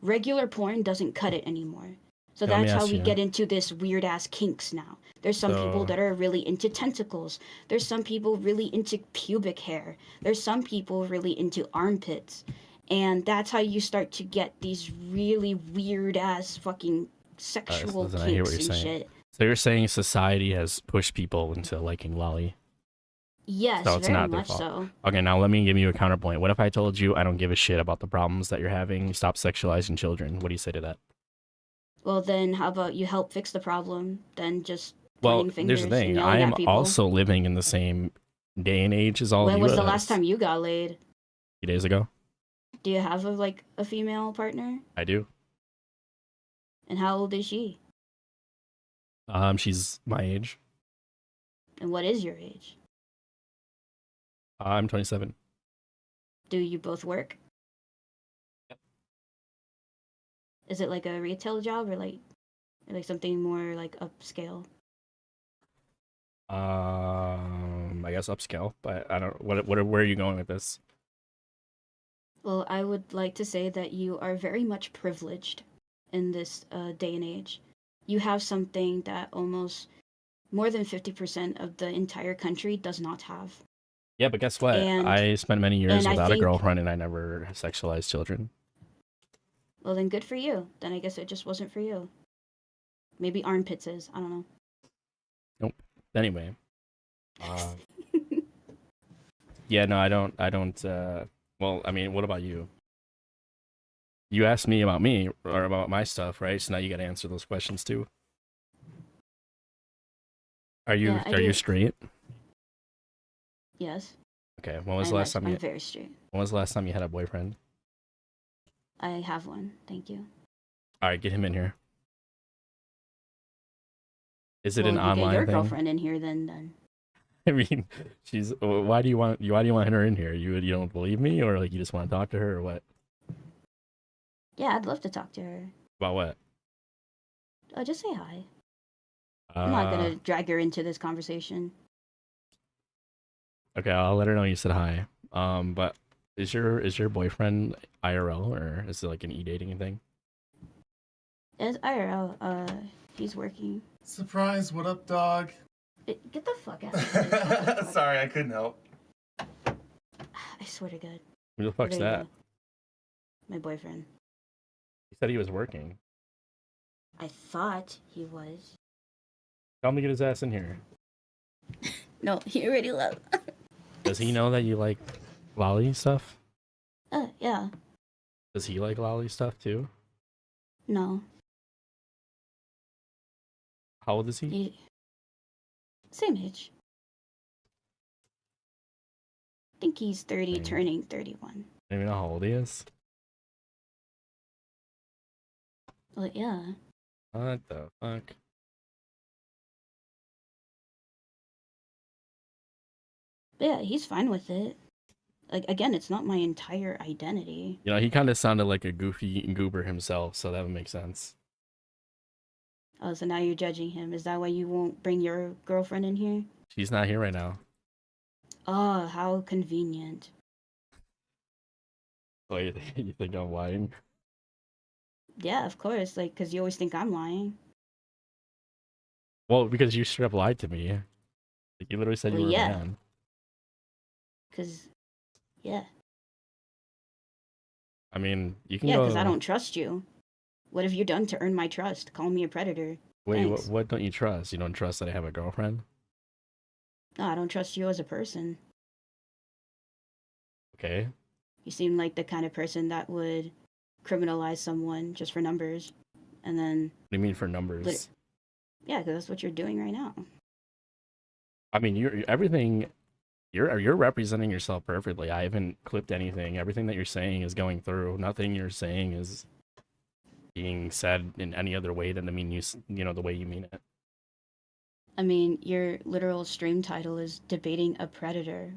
regular porn doesn't cut it anymore. So that's how we get into this weird ass kinks now. There's some people that are really into tentacles. There's some people really into pubic hair. There's some people really into armpits. And that's how you start to get these really weird ass fucking sexual kinks and shit. So you're saying society has pushed people into liking lolly? Yes, so it's very not their much fault. so. Okay, now let me give you a counterpoint. What if I told you I don't give a shit about the problems that you're having? Stop sexualizing children. What do you say to that? Well, then how about you help fix the problem than just Well, pointing there's fingers the thing. and I yelling am at people? also living in the same day and age as all of you. When was the last time you got laid? A few days ago. Do you have a female partner? I do. And how old is she? She's my age. And what is your age? I'm 27. Do you both work? Yep. Is it like a retail job or like something more like upscale? I guess upscale, but I don't. Where are you going with this? Well, I would like to say that you are very much privileged in this day and age. You have something that almost more than 50% of the entire country does not have. Yeah, but guess what? I spent many years without a girlfriend, and I never sexualized children. Well, then good for you. Then I guess it just wasn't for you. Maybe armpits is. I don't know. Nope. Anyway. Yeah, no, I don't. Well, I mean, what about you? You asked me about me or about my stuff, right? So now you got to answer those questions too. Are you Yeah, I are you do. straight? Yes, Okay. When was the last time I'm you very straight. When was the last time you had a boyfriend? I have one. Thank you. All right, get him in here. Is it Well, an you get your online thing? girlfriend in here, then. I mean, she's. Why do you want her in here? You don't believe me, or like you just want to talk to her, or what? Yeah, I'd love to talk to her. About what? Just say hi. I'm not Uh, gonna drag her into this conversation. okay, I'll let her know you said hi. But is your boyfriend IRL or is it like an e-dating thing? It's IRL. He's working. Surprise, what up, dog? Get the fuck out of here. What the fuck? Sorry, I couldn't help. I swear to God. Who the fuck's There you that? go. My boyfriend. He said he was working. I thought he was. Tell him to get his ass in here. No, he already left. Does he know that you like lolly stuff? Yeah. Does he like lolly stuff too? No. How old is he? Same age. I think he's 30, Dang. turning 31. I don't even know how old he is. Well, yeah. What the fuck? But yeah, he's fine with it. Like, again, it's not my entire identity. You know, he kind of sounded like a goofy goober himself, so that would make sense. Oh, so now you're judging him. Is that why you won't bring your girlfriend in here? She's not here right now. Oh, how convenient. Oh, you think I'm lying? Yeah, of course. Like, because you always think I'm lying. Well, because you straight up lied to me. Like, you literally said you Well, were yeah. a man. Because, yeah. I mean, you can Yeah, go. because I don't trust you. What have you done to earn my trust? Call me a predator. Wait, Thanks. what don't you trust? You don't trust that I have a girlfriend? No, I don't trust you as a person. Okay. You seem like the kind of person that would criminalize someone just for numbers. And then, What do you mean for numbers? yeah, because that's what you're doing right now. I mean, everything. You're representing yourself perfectly. I haven't clipped anything. Everything that you're saying is going through. Nothing you're saying is being said in any other way than the way you mean it. I mean, your literal stream title is debating a predator.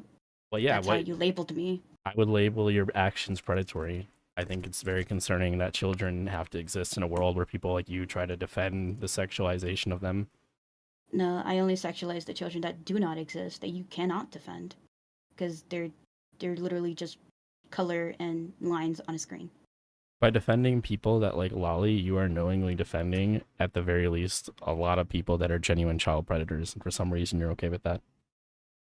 Well, yeah. That's how you labeled me. I would label your actions predatory. I think it's very concerning that children have to exist in a world where people like you try to defend the sexualization of them. No, I only sexualize the children that do not exist, that you cannot defend. Because they're literally just color and lines on a screen. By defending people that like Loli, you are knowingly defending, at the very least, a lot of people that are genuine child predators. And for some reason, you're okay with that.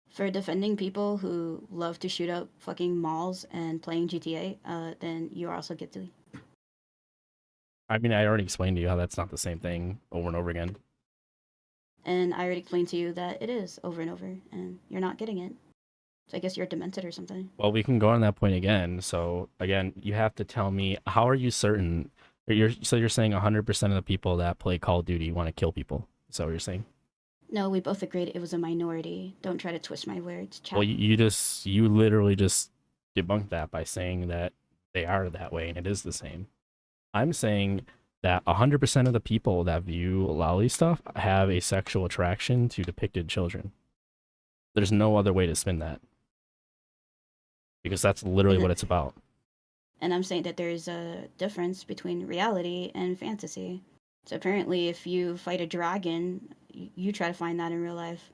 For defending people who love to shoot up fucking malls and playing GTA, then you are also guilty. I mean, I already explained to you how that's not the same thing over and over again. And I already explained to you that it is over and over, and you're not getting it. So I guess you're demented or something. Well, we can go on that point again. So again, you have to tell me, how are you certain? You're saying 100% of the people that play Call of Duty want to kill people. Is that what you're saying? No, we both agreed it was a minority. Don't try to twist my words, chap. Well, you literally just debunked that by saying that they are that way and it is the same. I'm saying that 100% of the people that view lolly stuff have a sexual attraction to depicted children. There's no other way to spin that. Because that's literally what it's about. And I'm saying that there's a difference between reality and fantasy. So apparently, if you fight a dragon, you try to find that in real life.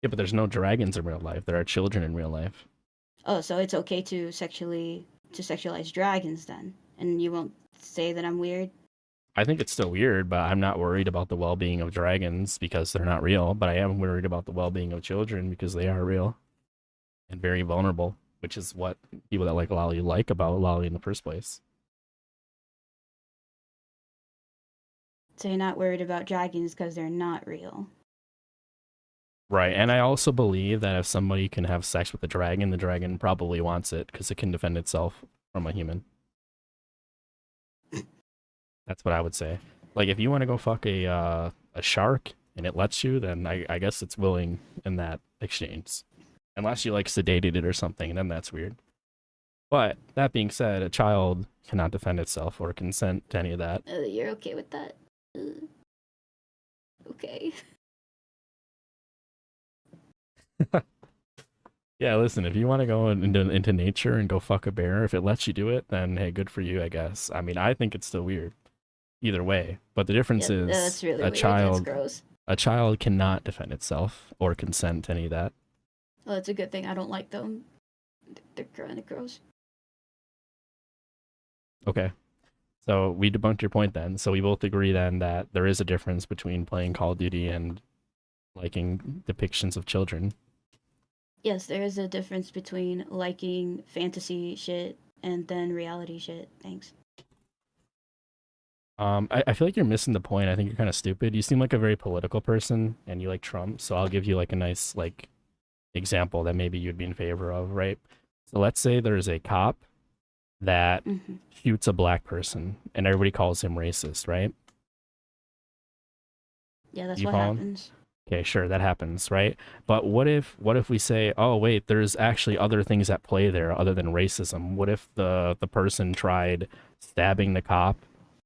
Yeah, but there's no dragons in real life. There are children in real life. Oh, so it's okay to sexualize dragons then, and you won't say that I'm weird? I think it's still weird, but I'm not worried about the well-being of dragons because they're not real. But I am worried about the well-being of children because they are real and very vulnerable, which is what people that like Loli like about Loli in the first place. So you're not worried about dragons because they're not real? Right, and I also believe that if somebody can have sex with the dragon probably wants it because it can defend itself from a human. That's what I would say. Like, if you want to go fuck a shark and it lets you, then I guess it's willing in that exchange. Unless you, like, sedated it or something, then that's weird. But, that being said, a child cannot defend itself or consent to any of that. You're okay with that? Okay. Yeah, listen, if you want to go into nature and go fuck a bear, if it lets you do it, then hey, good for you, I guess. I mean, I think it's still weird either way. But the difference Yeah, is that's really a weird. child That's gross. a child cannot defend itself or consent to any of that. Oh, it's a good thing I don't like them. They're kind of gross. Okay. So we debunked your point then. So we both agree then that there is a difference between playing Call of Duty and liking depictions of children. Yes, there is a difference between liking fantasy shit and then reality shit. Thanks. I feel like you're missing the point. I think you're kind of stupid. You seem like a very political person and you like Trump. So I'll give you like a nice like example that maybe you'd be in favor of, right? So let's say there's a cop that shoots a black person and everybody calls him racist, right? Yeah, that's You what follow? happens. Okay, sure, that happens, right? But what if we say, oh wait, there's actually other things at play there other than racism? What if the person tried stabbing the cop,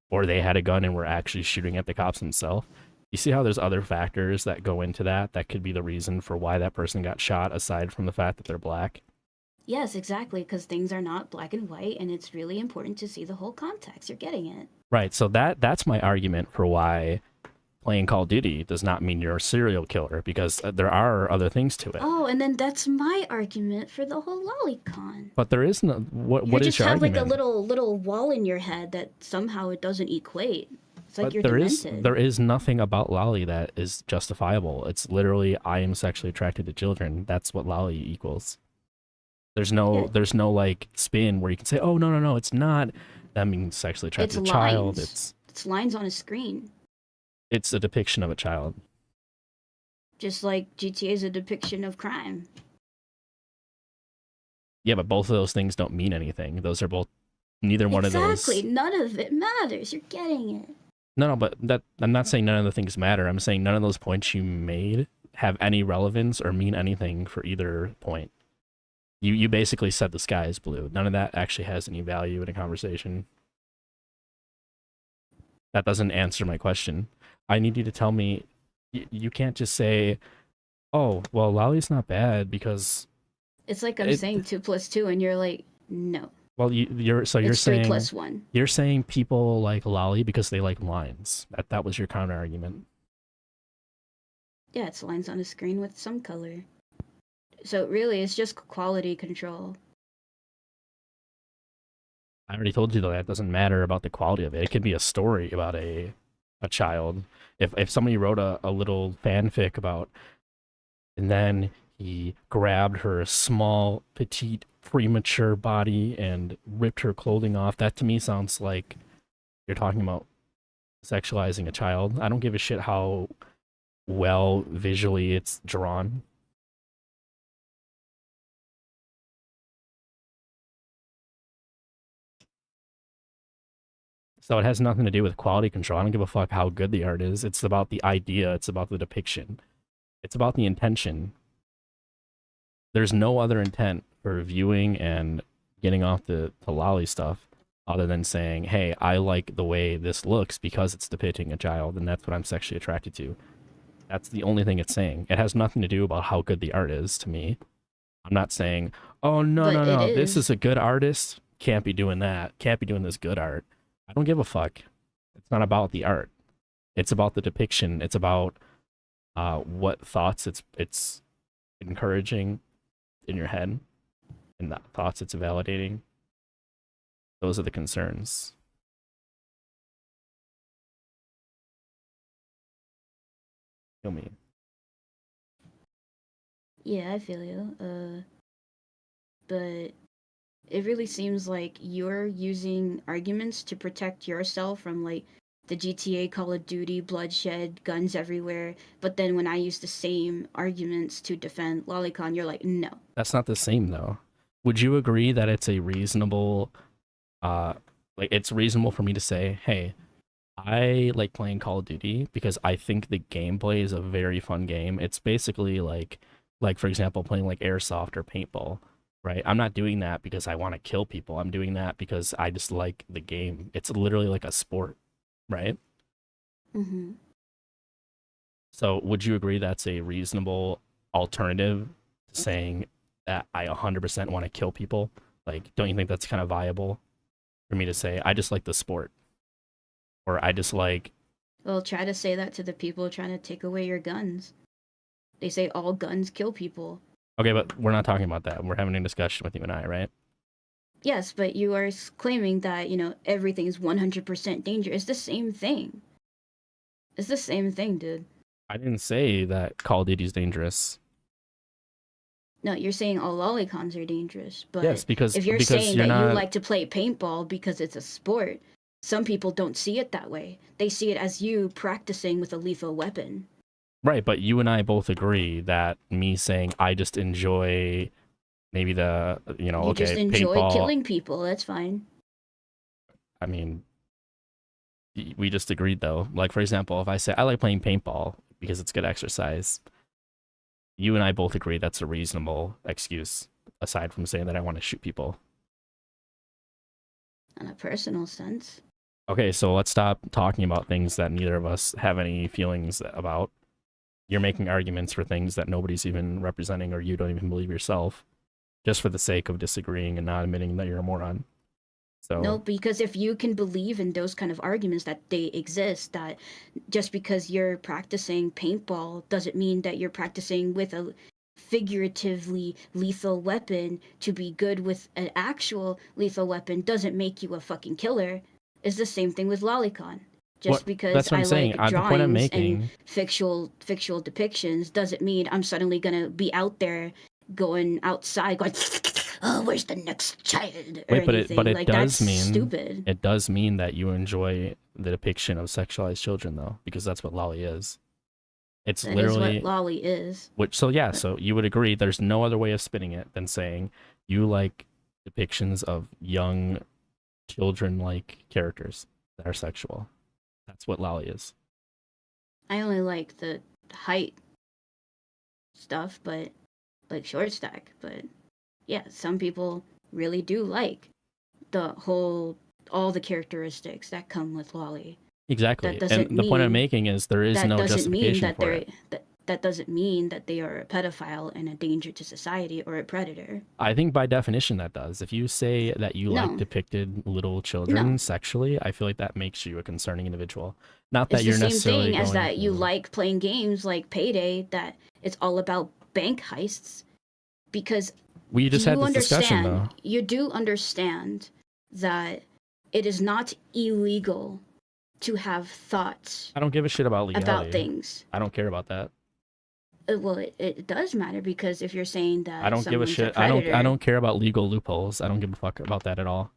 or they had a gun and were actually shooting at the cops himself? You see how there's other factors that go into that could be the reason for why that person got shot, aside from the fact that they're black? Yes, exactly, because things are not black and white, and it's really important to see the whole context. You're getting it. Right. So that's my argument for why playing Call of Duty does not mean you're a serial killer, because there are other things to it. Oh, and then that's my argument for the whole lolicon. But there is no what You is just your have argument? like a little wall in your head that somehow it doesn't equate. It's like But you're there demented. is nothing about Loli that is justifiable. It's literally I am sexually attracted to children. That's what Loli equals. There's no like spin where you can say, oh no, it's not. That means sexually attracted It's to a child. lines. It's lines on a screen. It's a depiction of a child. Just like GTA is a depiction of crime. Yeah, but both of those things don't mean anything. Those are both neither one of those. Exactly. None of it matters. You're getting it. No, but that I'm not saying none of the things matter. I'm saying none of those points you made have any relevance or mean anything for either point. You basically said the sky is blue. None of that actually has any value in a conversation. That doesn't answer my question. I need you to tell me. You can't just say, "Oh, well, Lolly's not bad because." It's like I'm saying 2 + 2, and you're like, no. Well, you're It's saying 3 + 1. You're saying people like Lolly because they like lines. That was your counter argument. Yeah, it's lines on a screen with some color. So really, it's just quality control. I already told you that doesn't matter about the quality of it. It could be a story about a child. If somebody wrote a little fanfic about, and then he grabbed her small, petite, premature body and ripped her clothing off, that to me sounds like you're talking about sexualizing a child. I don't give a shit how well visually it's drawn. So it has nothing to do with quality control. I don't give a fuck how good the art is. It's about the idea. It's about the depiction. It's about the intention. There's no other intent for viewing and getting off the lolly stuff other than saying, hey, I like the way this looks because it's depicting a child, and that's what I'm sexually attracted to. That's the only thing it's saying. It has nothing to do about how good the art is to me. I'm not saying, oh, no, this is a good artist. Can't be doing that. Can't be doing this good art. I don't give a fuck. It's not about the art. It's about the depiction. It's about what thoughts it's encouraging in your head and the thoughts it's validating. Those are the concerns. Feel me? Yeah, I feel you. But it really seems like you're using arguments to protect yourself from like the GTA, Call of Duty, bloodshed, guns everywhere. But then when I use the same arguments to defend lolicon, you're like, no. That's not the same though. Would you agree that it's a reasonable, like it's reasonable for me to say, hey, I like playing Call of Duty because I think the gameplay is a very fun game. It's basically like for example, playing like airsoft or paintball, right? I'm not doing that because I want to kill people. I'm doing that because I just like the game. It's literally like a sport, right? Mm-hmm. So would you agree that's a reasonable alternative to saying that I 100% want to kill people? Like, don't you think that's kind of viable for me to say, I just like the sport? Or I just like... Well, try to say that to the people trying to take away your guns. They say all guns kill people. Okay, but we're not talking about that. We're having a discussion with you and I, right? Yes, but you are claiming that, everything is 100% danger. It's the same thing. It's the same thing, dude. I didn't say that Call of Duty is dangerous. No, you're saying all lolicons are dangerous. But yes, because if you're because saying you're that not... you like to play paintball because it's a sport, some people don't see it that way. They see it as you practicing with a lethal weapon. Right, but you and I both agree that me saying I just enjoy maybe the, You okay, just enjoy paintball, killing people. That's fine. I mean, we just agreed though. Like, for example, if I say I like playing paintball because it's good exercise, you and I both agree that's a reasonable excuse, aside from saying that I want to shoot people. In a personal sense. Okay, so let's stop talking about things that neither of us have any feelings about. You're making arguments for things that nobody's even representing or you don't even believe yourself, just for the sake of disagreeing and not admitting that you're a moron. So No, because if you can believe in those kind of arguments that they exist, that just because you're practicing paintball doesn't mean that you're practicing with a figuratively lethal weapon to be good with an actual lethal weapon doesn't make you a fucking killer. It's the same thing with lolicon. Just because that's what I'm saying. like The point I'm drawings making, and fictional depictions doesn't mean I'm suddenly gonna be out there going outside going, oh, where's the next child? Or wait, but anything. it Like, does that's mean stupid. it does mean that you enjoy the depiction of sexualized children, though, because that's what Loli is. It's That literally is what Loli is. which. So yeah, But so you would agree there's no other way of spinning it than saying you like depictions of young children-like characters that are sexual. That's what Loli is. I only like the height stuff, but like short stack. But yeah, some people really do like all the characteristics that come with Loli. Exactly. That doesn't And the point I'm mean making is there is that no doesn't mean justification that for it. that doesn't mean that they are a pedophile and a danger to society or a predator. I think by definition that does. If you say that you like No. depicted little children No. sexually, I feel like that makes you a concerning individual. Not that It's you're the same necessarily thing as going that you to- like playing games like Payday, that it's all about bank heists. Because We just do had you this discussion though. understand? You do understand that it is not illegal to have thoughts I don't give a shit about legality. about things. I don't care about that. Well, it does matter, because if you're saying that I don't give a someone's shit. predator, I don't care about legal loopholes. I don't give a fuck about that at all.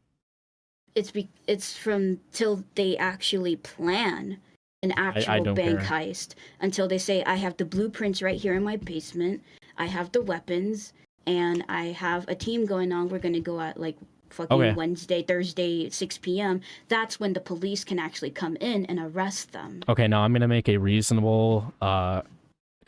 it's from till they actually plan an actual don't bank care. heist, until they say, I have the blueprints right here in my basement, I have the weapons, and I have a team going on. We're gonna go at like fucking Okay. Wednesday, Thursday, 6 p.m. That's when the police can actually come in and arrest them. Okay, now I'm gonna make a reasonable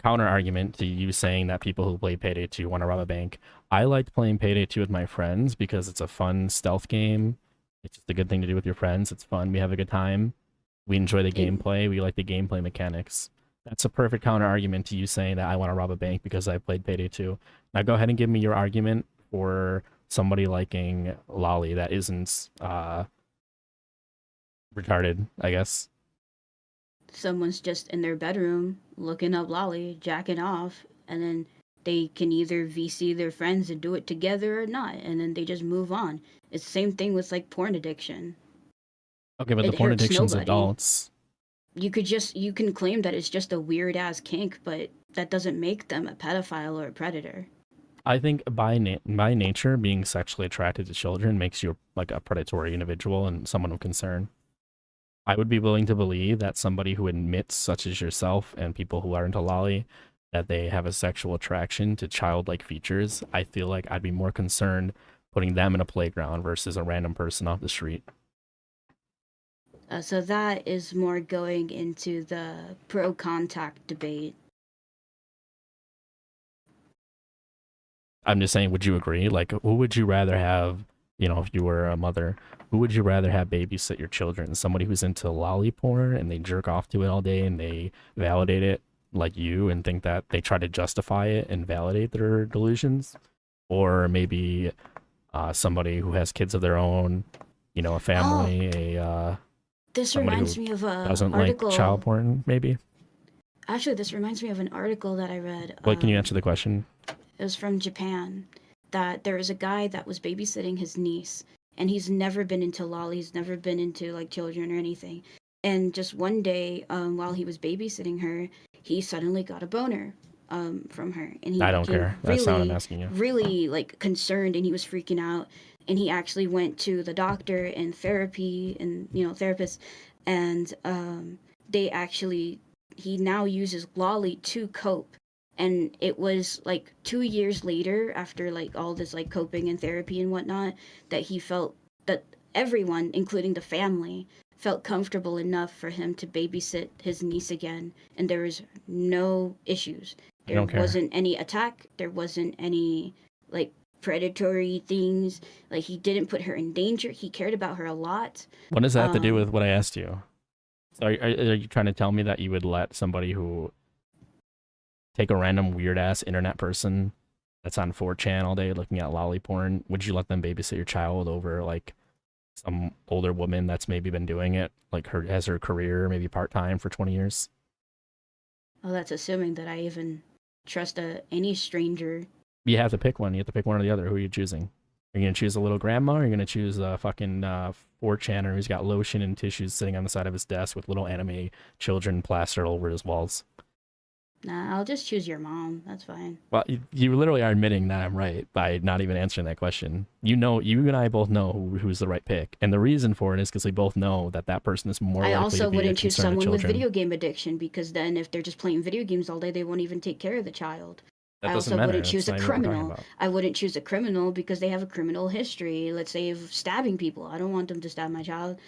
counter argument to you saying that people who play Payday 2 want to rob a bank. I liked playing Payday 2 with my friends because it's a fun stealth game. It's just a good thing to do with your friends. It's fun. We have a good time. We enjoy the gameplay. We like the gameplay mechanics. That's a perfect counter argument to you saying that I want to rob a bank because I played Payday 2. Now go ahead and give me your argument for somebody liking Loli that isn't retarded, I guess. Someone's just in their bedroom looking up Loli, jacking off, and then they can either VC their friends and do it together or not, and then they just move on. It's the same thing with like porn addiction. Okay, but It the porn hurts addiction's nobody. adults. You can claim that it's just a weird ass kink, but that doesn't make them a pedophile or a predator. I think by nature, being sexually attracted to children makes you like a predatory individual and someone of concern. I would be willing to believe that somebody who admits, such as yourself and people who are into lolly, that they have a sexual attraction to childlike features. I feel like I'd be more concerned putting them in a playground versus a random person off the street. So that is more going into the pro-contact debate. I'm just saying, would you agree? Like, who would you rather have, you know, if you were a mother, who would you rather have babysit your children? Somebody who's into lolly porn and they jerk off to it all day and they validate it like you and think that they try to justify it and validate their delusions? Or maybe somebody who has kids of their own, you know, a family, This somebody reminds who me of a doesn't article. like child porn, maybe? Actually, this reminds me of an article that I read. What, can you answer the question? It was from Japan, that there was a guy that was babysitting his niece, and he's never been into lollies, never been into like children or anything. And just one day, while he was babysitting her, he suddenly got a boner from her, and he I don't became care. That's not what I'm really, asking you. really like concerned, and he was freaking out. And he actually went to the doctor and therapy, and therapists, and he now uses lolly to cope. And it was like 2 years later, after like all this like coping and therapy and whatnot, that he felt that everyone, including the family, felt comfortable enough for him to babysit his niece again, and there was no issues. I There don't care. wasn't any attack, there wasn't any like predatory things, like he didn't put her in danger, he cared about her a lot. What does that have to do with what I asked you? So are you trying to tell me that you would let somebody who take a random weird ass internet person that's on 4chan all day looking at lolly porn, would you let them babysit your child over like some older woman that's maybe been doing it, like has her career maybe part-time for 20 years? Well, that's assuming that I even trust any stranger. You have to pick one. You have to pick one or the other. Who are you choosing? Are you going to choose a little grandma, or are you going to choose a fucking 4chaner who's got lotion and tissues sitting on the side of his desk with little anime children plastered over his walls? Nah, I'll just choose your mom. That's fine. Well, you literally are admitting that I'm right by not even answering that question. You and I both know who's the right pick. And the reason for it is because we both know that person is more likely to be I also a wouldn't choose concern to someone with children. video game addiction, because then if they're just playing video games all day, they won't even take care of the child. That I doesn't also matter. wouldn't That's choose a not even what we're talking criminal. about. I wouldn't choose a criminal because they have a criminal history, let's say, of stabbing people. I don't want them to stab my child.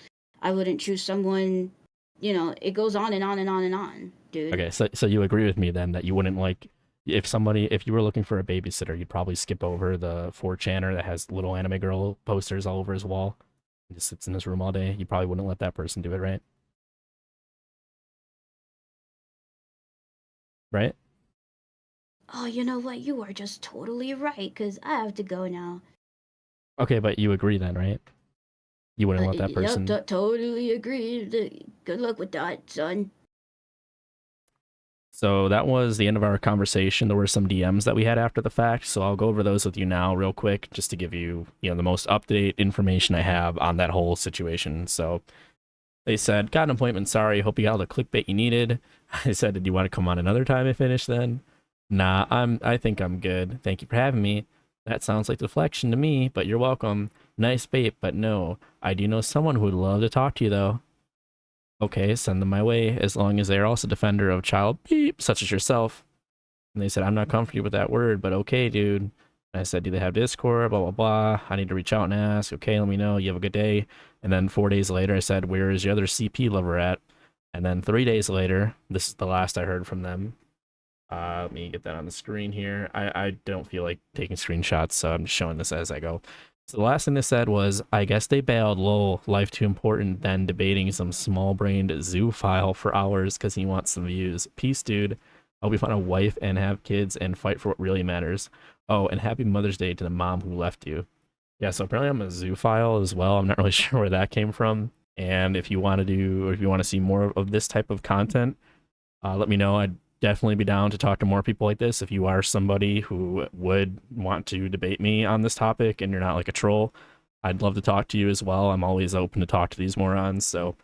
I wouldn't choose someone, it goes on and on and on and on, dude. Okay, so you agree with me then that you wouldn't like, if you were looking for a babysitter, you'd probably skip over the 4chaner that has little anime girl posters all over his wall and just sits in his room all day. You probably wouldn't let that person do it, right? Right? Oh, you know what? You are just totally right, because I have to go now. Okay, but you agree then, right? You wouldn't let that person... Yep, totally agree. Good luck with that, son. So that was the end of our conversation. There were some DMs that we had after the fact, so I'll go over those with you now real quick, just to give you, the most up-to-date information I have on that whole situation. So they said, got an appointment, sorry, hope you got all the clickbait you needed. I said, did you want to come on another time and finish then? Nah, I think I'm good. Thank you for having me. That sounds like deflection to me, but you're welcome. Nice bait, but no. I do know someone who would love to talk to you, though. Okay, send them my way, as long as they are also defender of child beep, such as yourself. And they said, I'm not comfortable with that word, but okay, dude. And I said, do they have Discord? Blah, blah, blah. I need to reach out and ask. Okay, let me know. You have a good day. And then 4 days later, I said, where is your other CP lover at? And then 3 days later, this is the last I heard from them. Let me get that on the screen here. I don't feel like taking screenshots, so I'm just showing this as I go. So the last thing they said was, I guess they bailed, lol, life too important, then debating some small-brained zoophile for hours because he wants some views. Peace, dude. Hope you find a wife and have kids and fight for what really matters. Oh, and happy Mother's Day to the mom who left you. Yeah, so apparently I'm a zoophile as well. I'm not really sure where that came from. And if you want to see more of this type of content, let me know. I'd definitely be down to talk to more people like this. If you are somebody who would want to debate me on this topic and you're not like a troll, I'd love to talk to you as well. I'm always open to talk to these morons. So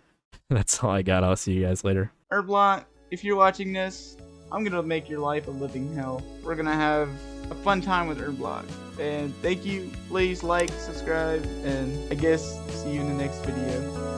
that's all I got. I'll see you guys later. Herblock, if you're watching this, I'm gonna make your life a living hell. We're gonna have a fun time with Herblock. And thank you. Please like, subscribe, and I guess see you in the next video.